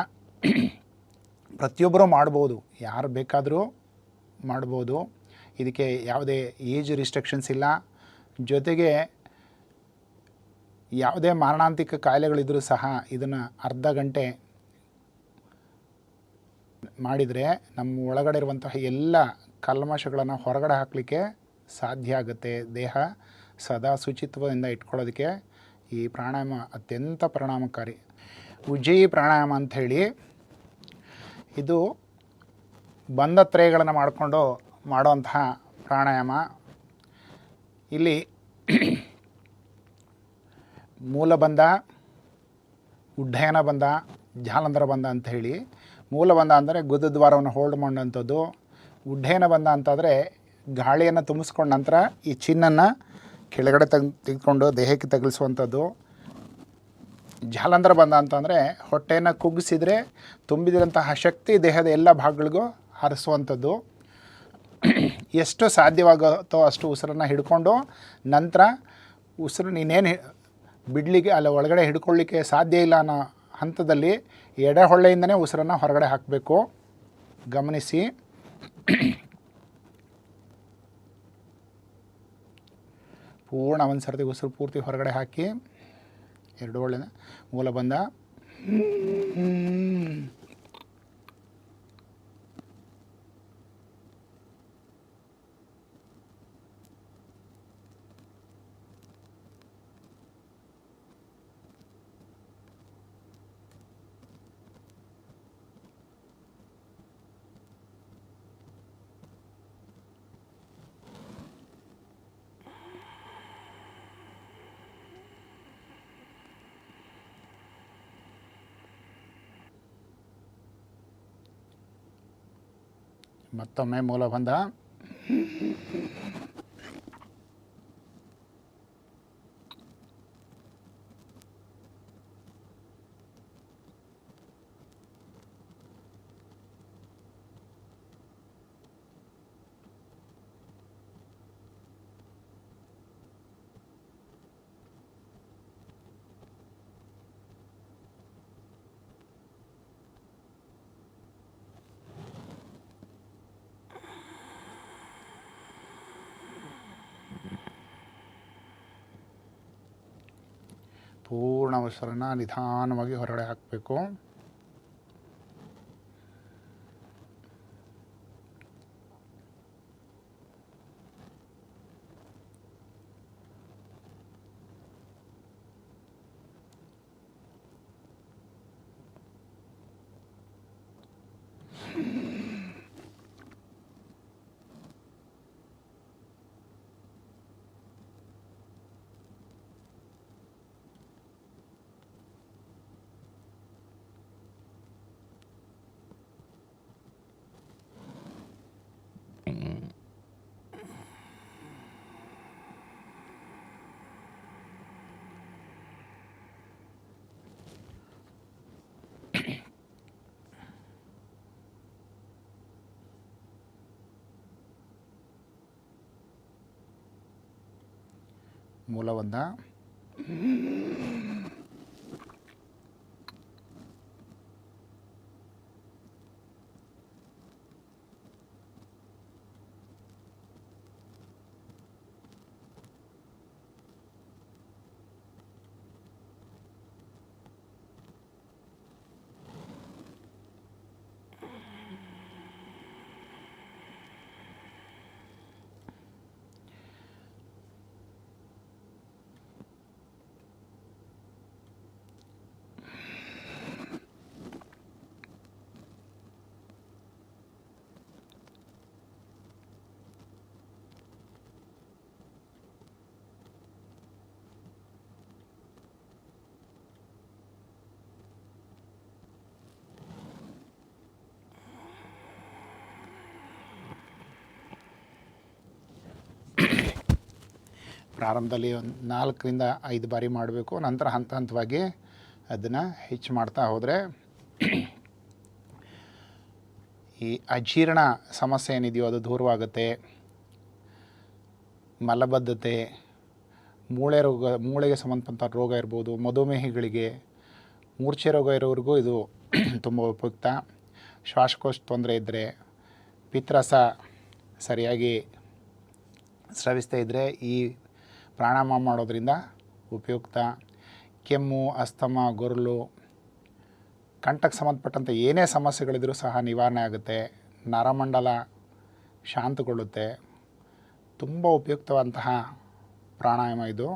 ಪ್ರತಿಯೊಬ್ಬರೂ ಮಾಡ್ಬೋದು, ಯಾರು ಬೇಕಾದರೂ ಮಾಡ್ಬೋದು. ಇದಕ್ಕೆ ಯಾವುದೇ ಏಜ್ ರಿಸ್ಟ್ರಿಕ್ಷನ್ಸ್ ಇಲ್ಲ. ಜೊತೆಗೆ ಯಾವುದೇ ಮಾರಣಾಂತಿಕ ಕಾಯಿಲೆಗಳಿದ್ದರೂ ಸಹ ಇದನ್ನು ಅರ್ಧ ಗಂಟೆ ಮಾಡಿದರೆ ನಮ್ಮ ಒಳಗಡೆ ಇರುವಂತಹ ಎಲ್ಲ ಕಲ್ಮಶಗಳನ್ನು ಹೊರಗಡೆ ಹಾಕಲಿಕ್ಕೆ ಸಾಧ್ಯ ಆಗುತ್ತೆ. ದೇಹ ಸದಾ ಶುಚಿತ್ವದಿಂದ ಇಟ್ಕೊಳ್ಳೋದಕ್ಕೆ ಈ ಪ್ರಾಣಾಯಾಮ ಅತ್ಯಂತ ಪರಿಣಾಮಕಾರಿ. ಉಜ್ಜಯಿ ಪ್ರಾಣಾಯಾಮ ಅಂಥೇಳಿ, ಇದು ಬಂಧತ್ರಯಗಳನ್ನು ಮಾಡಿಕೊಂಡು ಮಾಡುವಂತಹ ಪ್ರಾಣಾಯಾಮ. ಇಲ್ಲಿ ಮೂಲಬಂಧ, ಉಡ್ಡಯನ ಬಂಧ, ಜಾಲಂಧರ ಬಂಧ ಅಂಥೇಳಿ. ಮೂಲಬಂಧ ಅಂದರೆ ಗುದದ್ವಾರವನ್ನು ಹೋಲ್ಡ್ ಮಾಡೋಂಥದ್ದು. ಉಡ್ಡಯನ ಬಂಧ ಅಂತಂದರೆ ಗಾಳಿಯನ್ನು ತುಂಬಿಸ್ಕೊಂಡ ನಂತರ ಈ ಚಿನ್ನನ್ನು ಕೆಳಗಡೆ ತೆಗೆದುಕೊಂಡು ದೇಹಕ್ಕೆ ತಗುಲಿಸುವಂಥದ್ದು. ಜಾಲಂಧರ ಬಂಧ ಅಂತಂದರೆ ಹೊಟ್ಟೆಯನ್ನು ಕುಗ್ಗಿಸಿದರೆ ತುಂಬಿದಿರಂತಹ ಶಕ್ತಿ ದೇಹದ ಎಲ್ಲ ಭಾಗಗಳಿಗೂ ಹರಿಸುವಂಥದ್ದು. ಎಷ್ಟು ಸಾಧ್ಯವಾಗುತ್ತೋ ಅಷ್ಟು ಉಸಿರನ್ನು ಹಿಡ್ಕೊಂಡು ನಂತರ ಉಸಿರು ನೀನೇನು ಬಿಡಲಿಕ್ಕೆ ಅಲ್ಲ ಒಳಗಡೆ ಹಿಡ್ಕೊಳ್ಳಿಕ್ಕೆ ಸಾಧ್ಯ ಇಲ್ಲ ಅನ್ನೋ ಹಂತದಲ್ಲಿ ಎಡೆಹೊಳ್ಳೆಯಿಂದನೇ ಉಸಿರನ್ನು ಹೊರಗಡೆ ಹಾಕಬೇಕು. ಗಮನಿಸಿ. ಪೂರ್ಣ ಒಂದು ಸರ್ತಿ ಉಸಿರು ಪೂರ್ತಿ ಹೊರಗಡೆ ಹಾಕಿ ಎರಡು ಒಳ್ಳೆಯ ಮೂಲ ಬಂದ. ಮತ್ತೊಮ್ಮೆ ಮೂಲಬಂಧ. ಪೂರ್ಣ ಉಸಿರನ್ನು ನಿಧಾನವಾಗಿ ಹೊರಗಡೆ ಹಾಕಬೇಕು. ಮೂಲಬಂಧ. ಪ್ರಾರಂಭದಲ್ಲಿ ಒಂದು 4 ರಿಂದ 5 ಬಾರಿ ಮಾಡಬೇಕು. ನಂತರ ಹಂತ ಹಂತವಾಗಿ ಅದನ್ನು ಹೆಚ್ಚು ಮಾಡ್ತಾ ಹೋದರೆ ಈ ಅಜೀರ್ಣ ಸಮಸ್ಯೆ ಏನಿದೆಯೋ ಅದು ದೂರವಾಗುತ್ತೆ. ಮಲಬದ್ಧತೆ, ಮೂಳೆಗೆ ಸಂಬಂಧಪಟ್ಟ ರೋಗ ಇರ್ಬೋದು, ಮಧುಮೇಹಿಗಳಿಗೆ, ಮೂರ್ಛೆ ರೋಗ ಇರೋರಿಗೂ ಇದು ತುಂಬ ಉಪಯುಕ್ತ. ಶ್ವಾಸಕೋಶ ತೊಂದರೆ ಇದ್ದರೆ, ಪಿತ್ತರಸ ಸರಿಯಾಗಿ ಸ್ರವಿಸ್ತಾ ಇದ್ದರೆ ಈ ಪ್ರಾಣಾಯಾಮ ಮಾಡೋದ್ರಿಂದ ಉಪಯುಕ್ತ. ಕೆಮ್ಮು, ಅಸ್ತಮ, ಗೊರಲು, ಕಂಠಕ್ಕೆ ಸಂಬಂಧಪಟ್ಟಂಥ ಏನೇ ಸಮಸ್ಯೆಗಳಿದ್ರೂ ಸಹ ನಿವಾರಣೆ ಆಗುತ್ತೆ. ನರಮಂಡಲ ಶಾಂತಗೊಳ್ಳುತ್ತೆ. ತುಂಬ ಉಪಯುಕ್ತವಂತಹ ಪ್ರಾಣಾಯಾಮ ಇದು.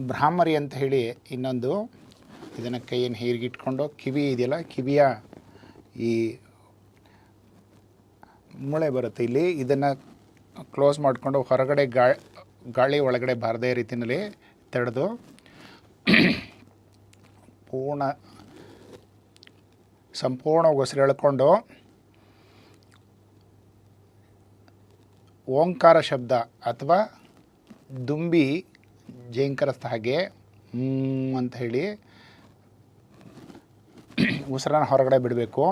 ಭ್ರಾಮರಿ ಅಂತ ಹೇಳಿ ಇನ್ನೊಂದು, ಇದನ್ನು ಕೈಯನ್ನು ಹೀರಿಗಿಟ್ಕೊಂಡು ಕಿವಿ ಇದೆಯಲ್ಲ, ಕಿವಿಯ ಈ ಮೂಳೆ ಬರುತ್ತೆ ಇಲ್ಲಿ, ಇದನ್ನು ಕ್ಲೋಸ್ ಮಾಡಿಕೊಂಡು ಹೊರಗಡೆ ಗಾಳಿ ಒಳಗಡೆ ಬಾರದೇ ರೀತಿಯಲ್ಲಿ ತಡೆದು ಸಂಪೂರ್ಣ ಉಸಿರು ಎಳ್ಕೊಂಡು ಓಂಕಾರ ಶಬ್ದ ಅಥವಾ ದುಂಬಿ ಜೇಂಕರಿಸ್ದ ಹಾಗೆ ಅಂತ ಹೇಳಿ ಉಸಿರನ್ನು ಹೊರಗಡೆ ಬಿಡಬೇಕು.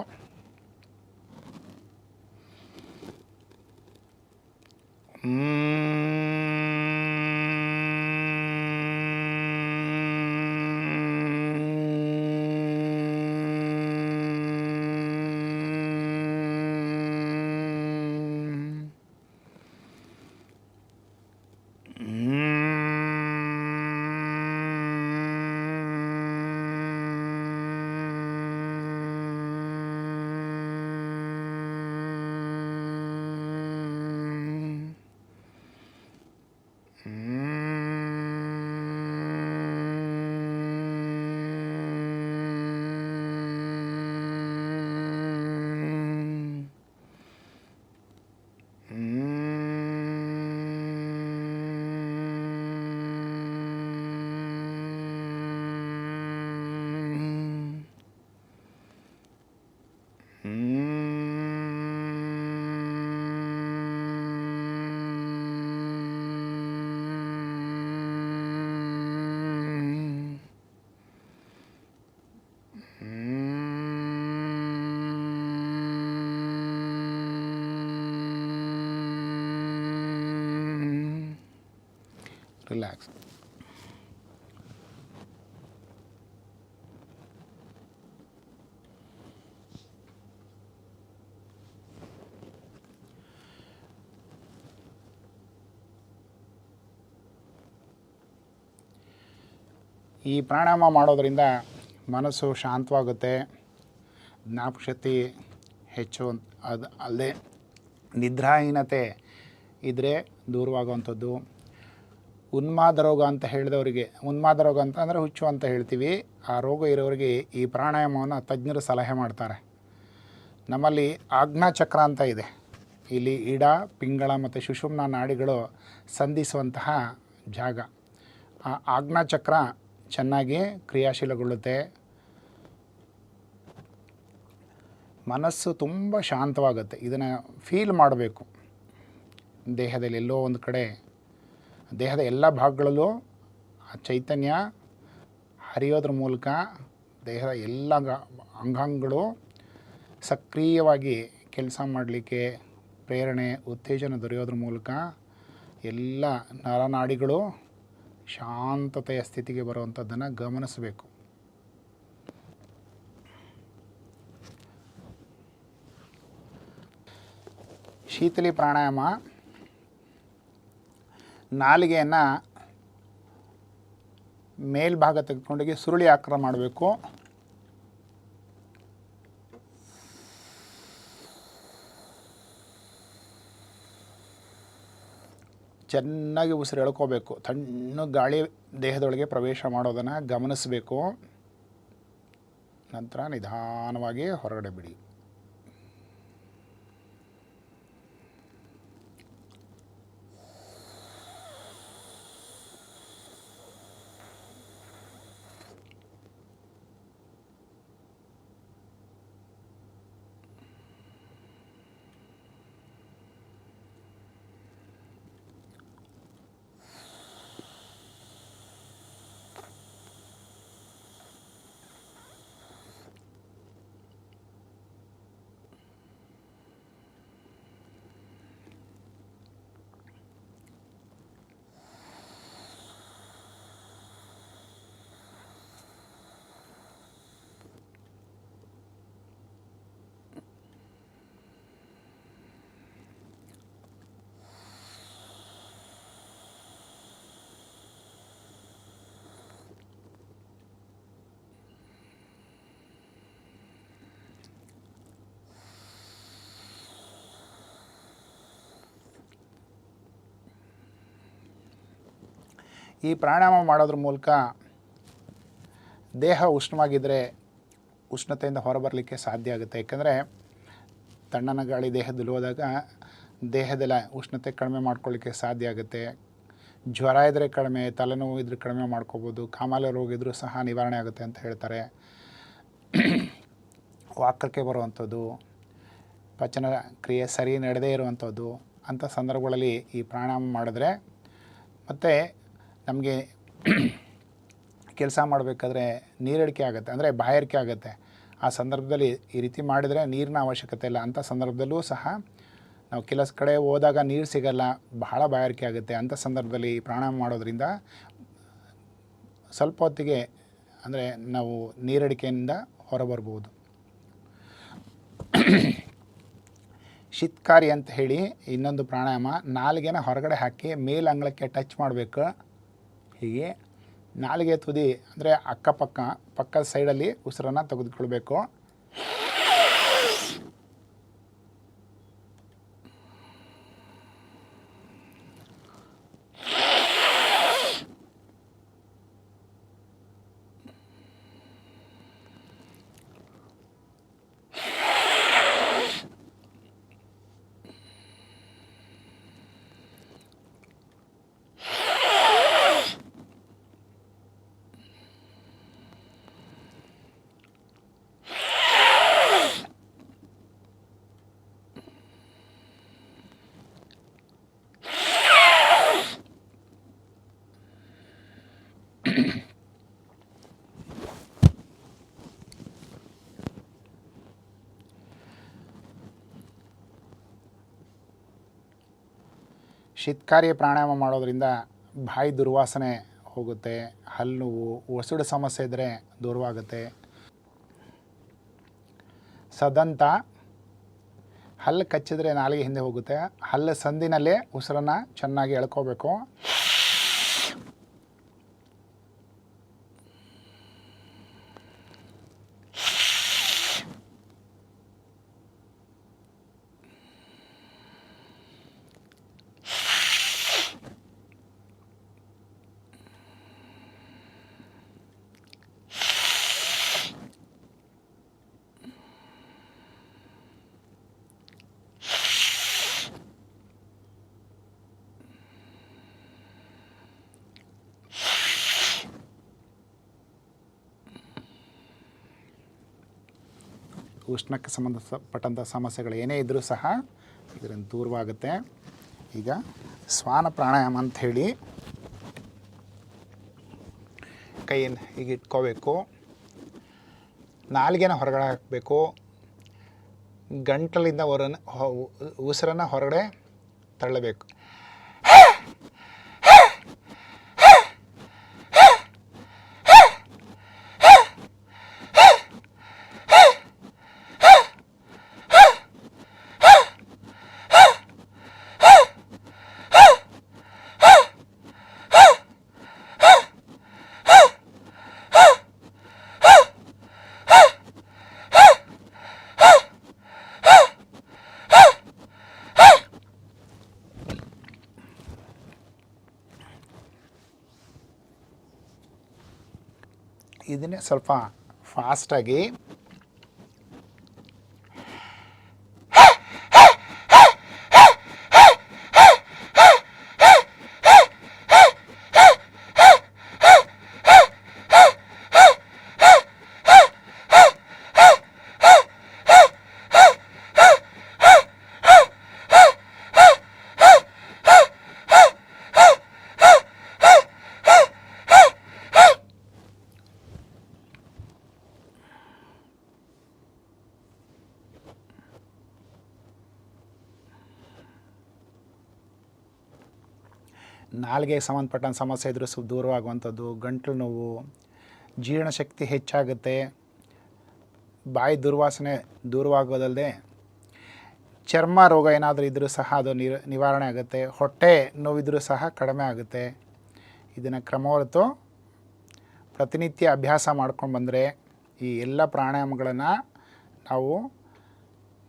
ರಿಲ್ಯಾಕ್ಸ್. ಈ ಪ್ರಾಣಾಯಾಮ ಮಾಡೋದರಿಂದ ಮನಸ್ಸು ಶಾಂತವಾಗುತ್ತೆ, ಜ್ಞಾಪಕಶಕ್ತಿ ಹೆಚ್ಚು, ಅದು ಅಲ್ಲದೆ ನಿದ್ರಾಹೀನತೆ ಇದ್ದರೆ ದೂರವಾಗುವಂಥದ್ದು. ಉನ್ಮಾದ ರೋಗ ಅಂತ ಹೇಳಿದವರಿಗೆ, ಉನ್ಮಾದ ರೋಗ ಅಂತ ಅಂದರೆ ಹುಚ್ಚು ಅಂತ ಹೇಳ್ತೀವಿ, ಆ ರೋಗ ಇರೋರಿಗೆ ಈ ಪ್ರಾಣಾಯಾಮವನ್ನು ತಜ್ಞರು ಸಲಹೆ ಮಾಡ್ತಾರೆ. ನಮ್ಮಲ್ಲಿ ಆಜ್ಞಾಚಕ್ರ ಅಂತ ಇದೆ, ಇಲ್ಲಿ ಇಡ, ಪಿಂಗಳ ಮತ್ತು ಸುಷುಮ್ನ ನಾಡಿಗಳು ಸಂಧಿಸುವಂತಹ ಜಾಗ. ಆ ಆಜ್ಞಾಚಕ್ರ ಚೆನ್ನಾಗಿ ಕ್ರಿಯಾಶೀಲಗೊಳ್ಳುತ್ತೆ, ಮನಸ್ಸು ತುಂಬ ಶಾಂತವಾಗುತ್ತೆ. ಇದನ್ನು ಫೀಲ್ ಮಾಡಬೇಕು. ದೇಹದಲ್ಲಿ ಎಲ್ಲೋ ಒಂದು ಕಡೆ, ದೇಹದ ಎಲ್ಲ ಭಾಗಗಳಲ್ಲೂ ಆ ಚೈತನ್ಯ ಹರಿಯೋದ್ರ ಮೂಲಕ ದೇಹದ ಎಲ್ಲ ಅಂಗಾಂಗಗಳು ಸಕ್ರಿಯವಾಗಿ ಕೆಲಸ ಮಾಡಲಿಕ್ಕೆ ಪ್ರೇರಣೆ, ಉತ್ತೇಜನ ದೊರೆಯೋದ್ರ ಮೂಲಕ ಎಲ್ಲ ನರನಾಡಿಗಳು ಶಾಂತತೆಯ ಸ್ಥಿತಿಗೆ ಬರುವಂಥದ್ದನ್ನು ಗಮನಿಸಬೇಕು. ಶೀತಲಿ ಪ್ರಾಣಾಯಾಮ, ನಾಲಿಗೆಯನ್ನು ಮೇಲ್ಭಾಗ ತೆಗೆದುಕೊಂಡೋಗಿ ಸುರುಳಿ ಆಕಾರ ಮಾಡಬೇಕು. ಚೆನ್ನಾಗಿ ಉಸಿರು ಎಳ್ಕೋಬೇಕು. ತಣ್ಣಗೆ ಗಾಳಿ ದೇಹದೊಳಗೆ ಪ್ರವೇಶ ಮಾಡೋದನ್ನು ಗಮನಿಸಬೇಕು. ನಂತರ ನಿಧಾನವಾಗಿ ಹೊರಗಡೆ ಬಿಡಿ. ಈ ಪ್ರಾಣಾಯಾಮ ಮಾಡೋದ್ರ ಮೂಲಕ ದೇಹ ಉಷ್ಣವಾಗಿದ್ದರೆ ಉಷ್ಣತೆಯಿಂದ ಹೊರಬರಲಿಕ್ಕೆ ಸಾಧ್ಯ ಆಗುತ್ತೆ. ಯಾಕಂದರೆ ತಣ್ಣನ ಗಾಳಿ ದೇಹದಲ್ಲಿ ಹೋದಾಗ ದೇಹದೆಲ್ಲ ಉಷ್ಣತೆ ಕಡಿಮೆ ಮಾಡ್ಕೊಳ್ಳಿಕ್ಕೆ ಸಾಧ್ಯ ಆಗುತ್ತೆ. ಜ್ವರ ಇದ್ದರೆ ಕಡಿಮೆ, ತಲೆನೋವು ಇದ್ದರೆ ಕಡಿಮೆ ಮಾಡ್ಕೋಬೋದು, ಕಾಮಾಲೆ ರೋಗ ಇದ್ದರೂ ಸಹ ನಿವಾರಣೆ ಆಗುತ್ತೆ ಅಂತ ಹೇಳ್ತಾರೆ. ವಾಕರಿಕೆ ಬರುವಂಥದ್ದು, ಪಚನ ಕ್ರಿಯೆ ಸರಿ ನಡೆದೇ ಇರುವಂಥದ್ದು ಅಂಥ ಸಂದರ್ಭಗಳಲ್ಲಿ ಈ ಪ್ರಾಣಾಯಾಮ ಮಾಡಿದ್ರೆ, ಮತ್ತು ನಮಗೆ ಕೆಲಸ ಮಾಡಬೇಕಾದ್ರೆ ನೀರಡಿಕೆ ಆಗುತ್ತೆ, ಅಂದರೆ ಬಾಯಾರಿಕೆ ಆಗುತ್ತೆ. ಆ ಸಂದರ್ಭದಲ್ಲಿ ಈ ರೀತಿ ಮಾಡಿದರೆ ನೀರಿನ ಅವಶ್ಯಕತೆ ಇಲ್ಲ. ಅಂಥ ಸಂದರ್ಭದಲ್ಲೂ ಸಹ ನಾವು ಕೆಲಸ ಕಡೆ ಹೋದಾಗ ನೀರು ಸಿಗಲ್ಲ, ಬಹಳ ಬಾಯಾರಿಕೆ ಆಗುತ್ತೆ. ಅಂಥ ಸಂದರ್ಭದಲ್ಲಿ ಪ್ರಾಣಾಯಾಮ ಮಾಡೋದ್ರಿಂದ ಸ್ವಲ್ಪ ಹೊತ್ತಿಗೆ ಅಂದರೆ ನಾವು ನೀರಡಿಕೆಯಿಂದ ಹೊರಬರ್ಬೋದು. ಶಿತ್ಕಾರಿ ಅಂತ ಹೇಳಿ ಇನ್ನೊಂದು ಪ್ರಾಣಾಯಾಮ. ನಾಲಿಗೆನ ಹೊರಗಡೆ ಹಾಕಿ ಮೇಲ್ ಅಂಗಳಕ್ಕೆ ಟಚ್ ಮಾಡಬೇಕು. ಹೀಗೆ ನಾಲಿಗೆ ತುದಿ ಅಂದರೆ ಪಕ್ಕದ ಸೈಡಲ್ಲಿ ಉಸಿರನ್ನು ತೆಗೆದುಕೊಳ್ಬೇಕು. ಶಿತ್ಕಾರಿ ಪ್ರಾಣಾಯಾಮ ಮಾಡೋದ್ರಿಂದ ಬಾಯಿ ದುರ್ವಾಸನೆ ಹೋಗುತ್ತೆ, ಹಲ್ಲು ನೋವು, ಒಸಡು ಸಮಸ್ಯೆ ಇದ್ದರೆ ದೂರವಾಗುತ್ತೆ. ಸದಂತ ಹಲ್ಲು ಕಚ್ಚಿದ್ರೆ ನಾಲಿಗೆ ಹಿಂದೆ ಹೋಗುತ್ತೆ. ಹಲ್ಲು ಸಂದಿನಲ್ಲೇ ಉಸಿರನ್ನು ಚೆನ್ನಾಗಿ ಎಳ್ಕೋಬೇಕು. ಉಷ್ಣಕ್ಕೆ ಸಂಬಂಧಪಟ್ಟಂಥ ಸಮಸ್ಯೆಗಳು ಏನೇ ಇದ್ದರೂ ಸಹ ಇದರಿಂದ ದೂರವಾಗುತ್ತೆ. ಈಗ ಶ್ವಾನ ಪ್ರಾಣಾಯಾಮ ಅಂಥೇಳಿ ಕೈಯನ್ನು ಹೀಗೆ ಇಟ್ಕೋಬೇಕು. ನಾಲಿಗೆನ ಹೊರಗಡೆ ಹಾಕಬೇಕು. ಗಂಟಲಿಂದ ಉಸಿರನ್ನು ಹೊರಗಡೆ ತಳ್ಳಬೇಕು. ಇದನ್ನೇ ಸ್ವಲ್ಪ ಫಾಸ್ಟಾಗಿ ನಾಲಿಗೆಗೆ ಸಂಬಂಧಪಟ್ಟಂಥ ಸಮಸ್ಯೆ ಇದ್ರೂ ಸ್ವಲ್ಪ ದೂರವಾಗುವಂಥದ್ದು, ಗಂಟಲು ನೋವು, ಜೀರ್ಣಶಕ್ತಿ ಹೆಚ್ಚಾಗುತ್ತೆ, ಬಾಯಿ ದುರ್ವಾಸನೆ ದೂರವಾಗೋದಲ್ಲದೆ ಚರ್ಮ ರೋಗ ಏನಾದರೂ ಇದ್ದರೂ ಸಹ ಅದು ನಿವಾರಣೆ ಆಗುತ್ತೆ. ಹೊಟ್ಟೆ ನೋವಿದ್ರೂ ಸಹ ಕಡಿಮೆ ಆಗುತ್ತೆ. ಇದನ್ನು ಕ್ರಮವತ್ತು ಪ್ರತಿನಿತ್ಯ ಅಭ್ಯಾಸ ಮಾಡ್ಕೊಂಡು ಬಂದರೆ ಈ ಎಲ್ಲ ಪ್ರಾಣಾಯಾಮಗಳನ್ನು ನಾವು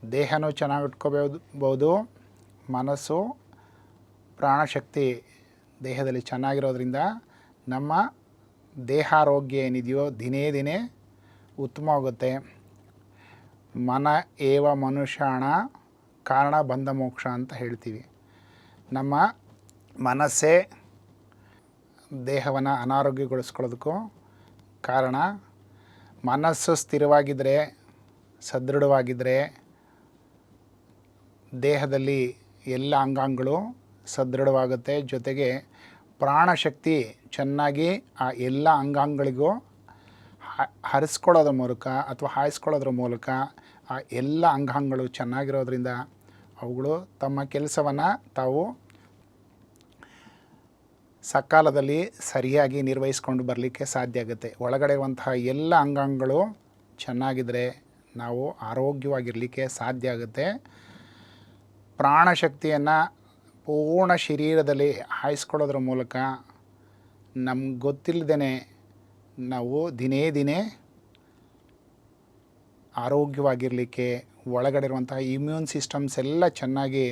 ದೇಹನೂ ಚೆನ್ನಾಗಿ ಇಟ್ಕೋಬಹುದು, ಮನಸ್ಸು ಪ್ರಾಣಶಕ್ತಿ ದೇಹದಲ್ಲಿ ಚೆನ್ನಾಗಿರೋದ್ರಿಂದ ನಮ್ಮ ದೇಹಾರೋಗ್ಯ ಏನಿದೆಯೋ ದಿನೇ ದಿನೇ ಉತ್ತಮವಾಗುತ್ತೆ. ಮನ ಏವ ಮನುಷ್ಯಾಣ ಕಾರಣ ಬಂಧ ಮೋಕ್ಷ ಅಂತ ಹೇಳ್ತೀವಿ. ನಮ್ಮ ಮನಸ್ಸೇ ದೇಹವನ್ನು ಅನಾರೋಗ್ಯಗೊಳಿಸ್ಕೊಳ್ಳೋದಕ್ಕೂ ಕಾರಣ. ಮನಸ್ಸು ಸ್ಥಿರವಾಗಿದ್ದರೆ, ಸದೃಢವಾಗಿದ್ದರೆ ದೇಹದಲ್ಲಿ ಎಲ್ಲ ಅಂಗಾಂಗಗಳು ಸದೃಢವಾಗುತ್ತೆ. ಜೊತೆಗೆ ಪ್ರಾಣಶಕ್ತಿ ಚೆನ್ನಾಗಿ ಆ ಎಲ್ಲ ಅಂಗಾಂಗಗಳಿಗೂ ಹರಿಸ್ಕೊಳ್ಳೋದ್ರ ಮೂಲಕ ಅಥವಾ ಹಾಯಿಸ್ಕೊಳ್ಳೋದ್ರ ಮೂಲಕ ಆ ಎಲ್ಲ ಅಂಗಾಂಗಗಳು ಚೆನ್ನಾಗಿರೋದ್ರಿಂದ ಅವುಗಳು ತಮ್ಮ ಕೆಲಸವನ್ನು ತಾವು ಸಕಾಲದಲ್ಲಿ ಸರಿಯಾಗಿ ನಿರ್ವಹಿಸ್ಕೊಂಡು ಬರಲಿಕ್ಕೆ ಸಾಧ್ಯ ಆಗುತ್ತೆ. ಒಳಗಡೆ ಇರುವಂತಹ ಎಲ್ಲ ಅಂಗಾಂಗಗಳು ಚೆನ್ನಾಗಿದ್ದರೆ ನಾವು ಆರೋಗ್ಯವಾಗಿರಲಿಕ್ಕೆ ಸಾಧ್ಯ ಆಗುತ್ತೆ. ಪ್ರಾಣಶಕ್ತಿಯನ್ನು ಪೂರ್ಣ ಶರೀರದಲ್ಲಿ ಹಾಯಿಸ್ಕೊಳ್ಳೋದ್ರ ಮೂಲಕ ನಮ್ಗೆ ಗೊತ್ತಿಲ್ಲದೇ ನಾವು ದಿನೇ ದಿನೇ ಆರೋಗ್ಯವಾಗಿರಲಿಕ್ಕೆ, ಒಳಗಡೆ ಇರುವಂತಹ ಇಮ್ಯೂನ್ ಸಿಸ್ಟಮ್ಸ್ ಎಲ್ಲ ಚೆನ್ನಾಗಿ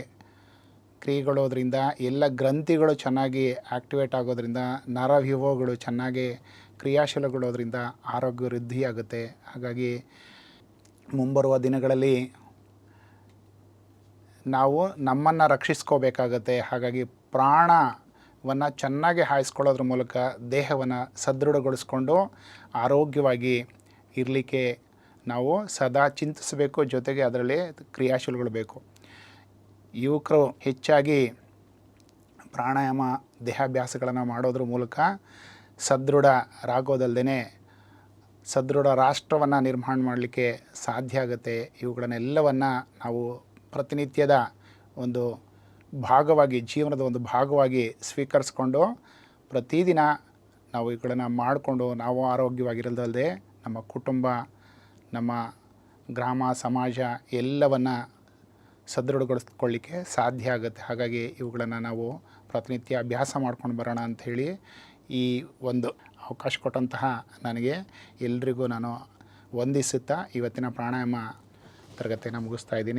ಕ್ರಿಯೆಗೊಳ್ಳೋದ್ರಿಂದ, ಎಲ್ಲ ಗ್ರಂಥಿಗಳು ಚೆನ್ನಾಗಿ ಆ್ಯಕ್ಟಿವೇಟ್ ಆಗೋದ್ರಿಂದ, ನರವ್ಯೂಹಗಳು ಚೆನ್ನಾಗಿ ಕ್ರಿಯಾಶೀಲಗೊಳ್ಳೋದ್ರಿಂದ ಆರೋಗ್ಯ ವೃದ್ಧಿಯಾಗುತ್ತೆ. ಹಾಗಾಗಿ ಮುಂಬರುವ ದಿನಗಳಲ್ಲಿ ನಾವು ನಮ್ಮನ್ನು ರಕ್ಷಿಸ್ಕೋಬೇಕಾಗತ್ತೆ. ಹಾಗಾಗಿ ಪ್ರಾಣವನ್ನು ಚೆನ್ನಾಗಿ ಹಾಯಿಸ್ಕೊಳ್ಳೋದ್ರ ಮೂಲಕ ದೇಹವನ್ನು ಸದೃಢಗೊಳಿಸ್ಕೊಂಡು ಆರೋಗ್ಯವಾಗಿ ಇರಲಿಕ್ಕೆ ನಾವು ಸದಾ ಚಿಂತಿಸಬೇಕು. ಜೊತೆಗೆ ಅದರಲ್ಲಿ ಕ್ರಿಯಾಶೀಲಗೊಳ್ಳಬೇಕು. ಯುವಕರು ಹೆಚ್ಚಾಗಿ ಪ್ರಾಣಾಯಾಮ ದೇಹಾಭ್ಯಾಸಗಳನ್ನು ಮಾಡೋದ್ರ ಮೂಲಕ ಸದೃಢರಾಗೋದಲ್ಲದೆ ಸದೃಢ ರಾಷ್ಟ್ರವನ್ನು ನಿರ್ಮಾಣ ಮಾಡಲಿಕ್ಕೆ ಸಾಧ್ಯ ಆಗುತ್ತೆ. ಇವುಗಳನ್ನೆಲ್ಲವನ್ನು ನಾವು ಪ್ರತಿನಿತ್ಯದ ಒಂದು ಭಾಗವಾಗಿ, ಜೀವನದ ಒಂದು ಭಾಗವಾಗಿ ಸ್ವೀಕರಿಸ್ಕೊಂಡು ಪ್ರತಿದಿನ ನಾವು ಇವುಗಳನ್ನು ಮಾಡಿಕೊಂಡು ನಾವು ಆರೋಗ್ಯವಾಗಿರೋದಲ್ಲದೆ ನಮ್ಮ ಕುಟುಂಬ, ನಮ್ಮ ಗ್ರಾಮ, ಸಮಾಜ ಎಲ್ಲವನ್ನು ಸದೃಢಗೊಳಿಸ್ಕೊಳ್ಳಿಕ್ಕೆ ಸಾಧ್ಯ ಆಗುತ್ತೆ. ಹಾಗಾಗಿ ಇವುಗಳನ್ನು ನಾವು ಪ್ರತಿನಿತ್ಯ ಅಭ್ಯಾಸ ಮಾಡ್ಕೊಂಡು ಬರೋಣ ಅಂಥೇಳಿ ಈ ಒಂದು ಅವಕಾಶ ಕೊಟ್ಟಂತಹ ನನಗೆ ಎಲ್ರಿಗೂ ನಾನು ವಂದಿಸುತ್ತಾ ಇವತ್ತಿನ ಪ್ರಾಣಾಯಾಮ ತರಗತಿಯನ್ನು ಮುಗಿಸ್ತಾ ಇದ್ದೀನಿ.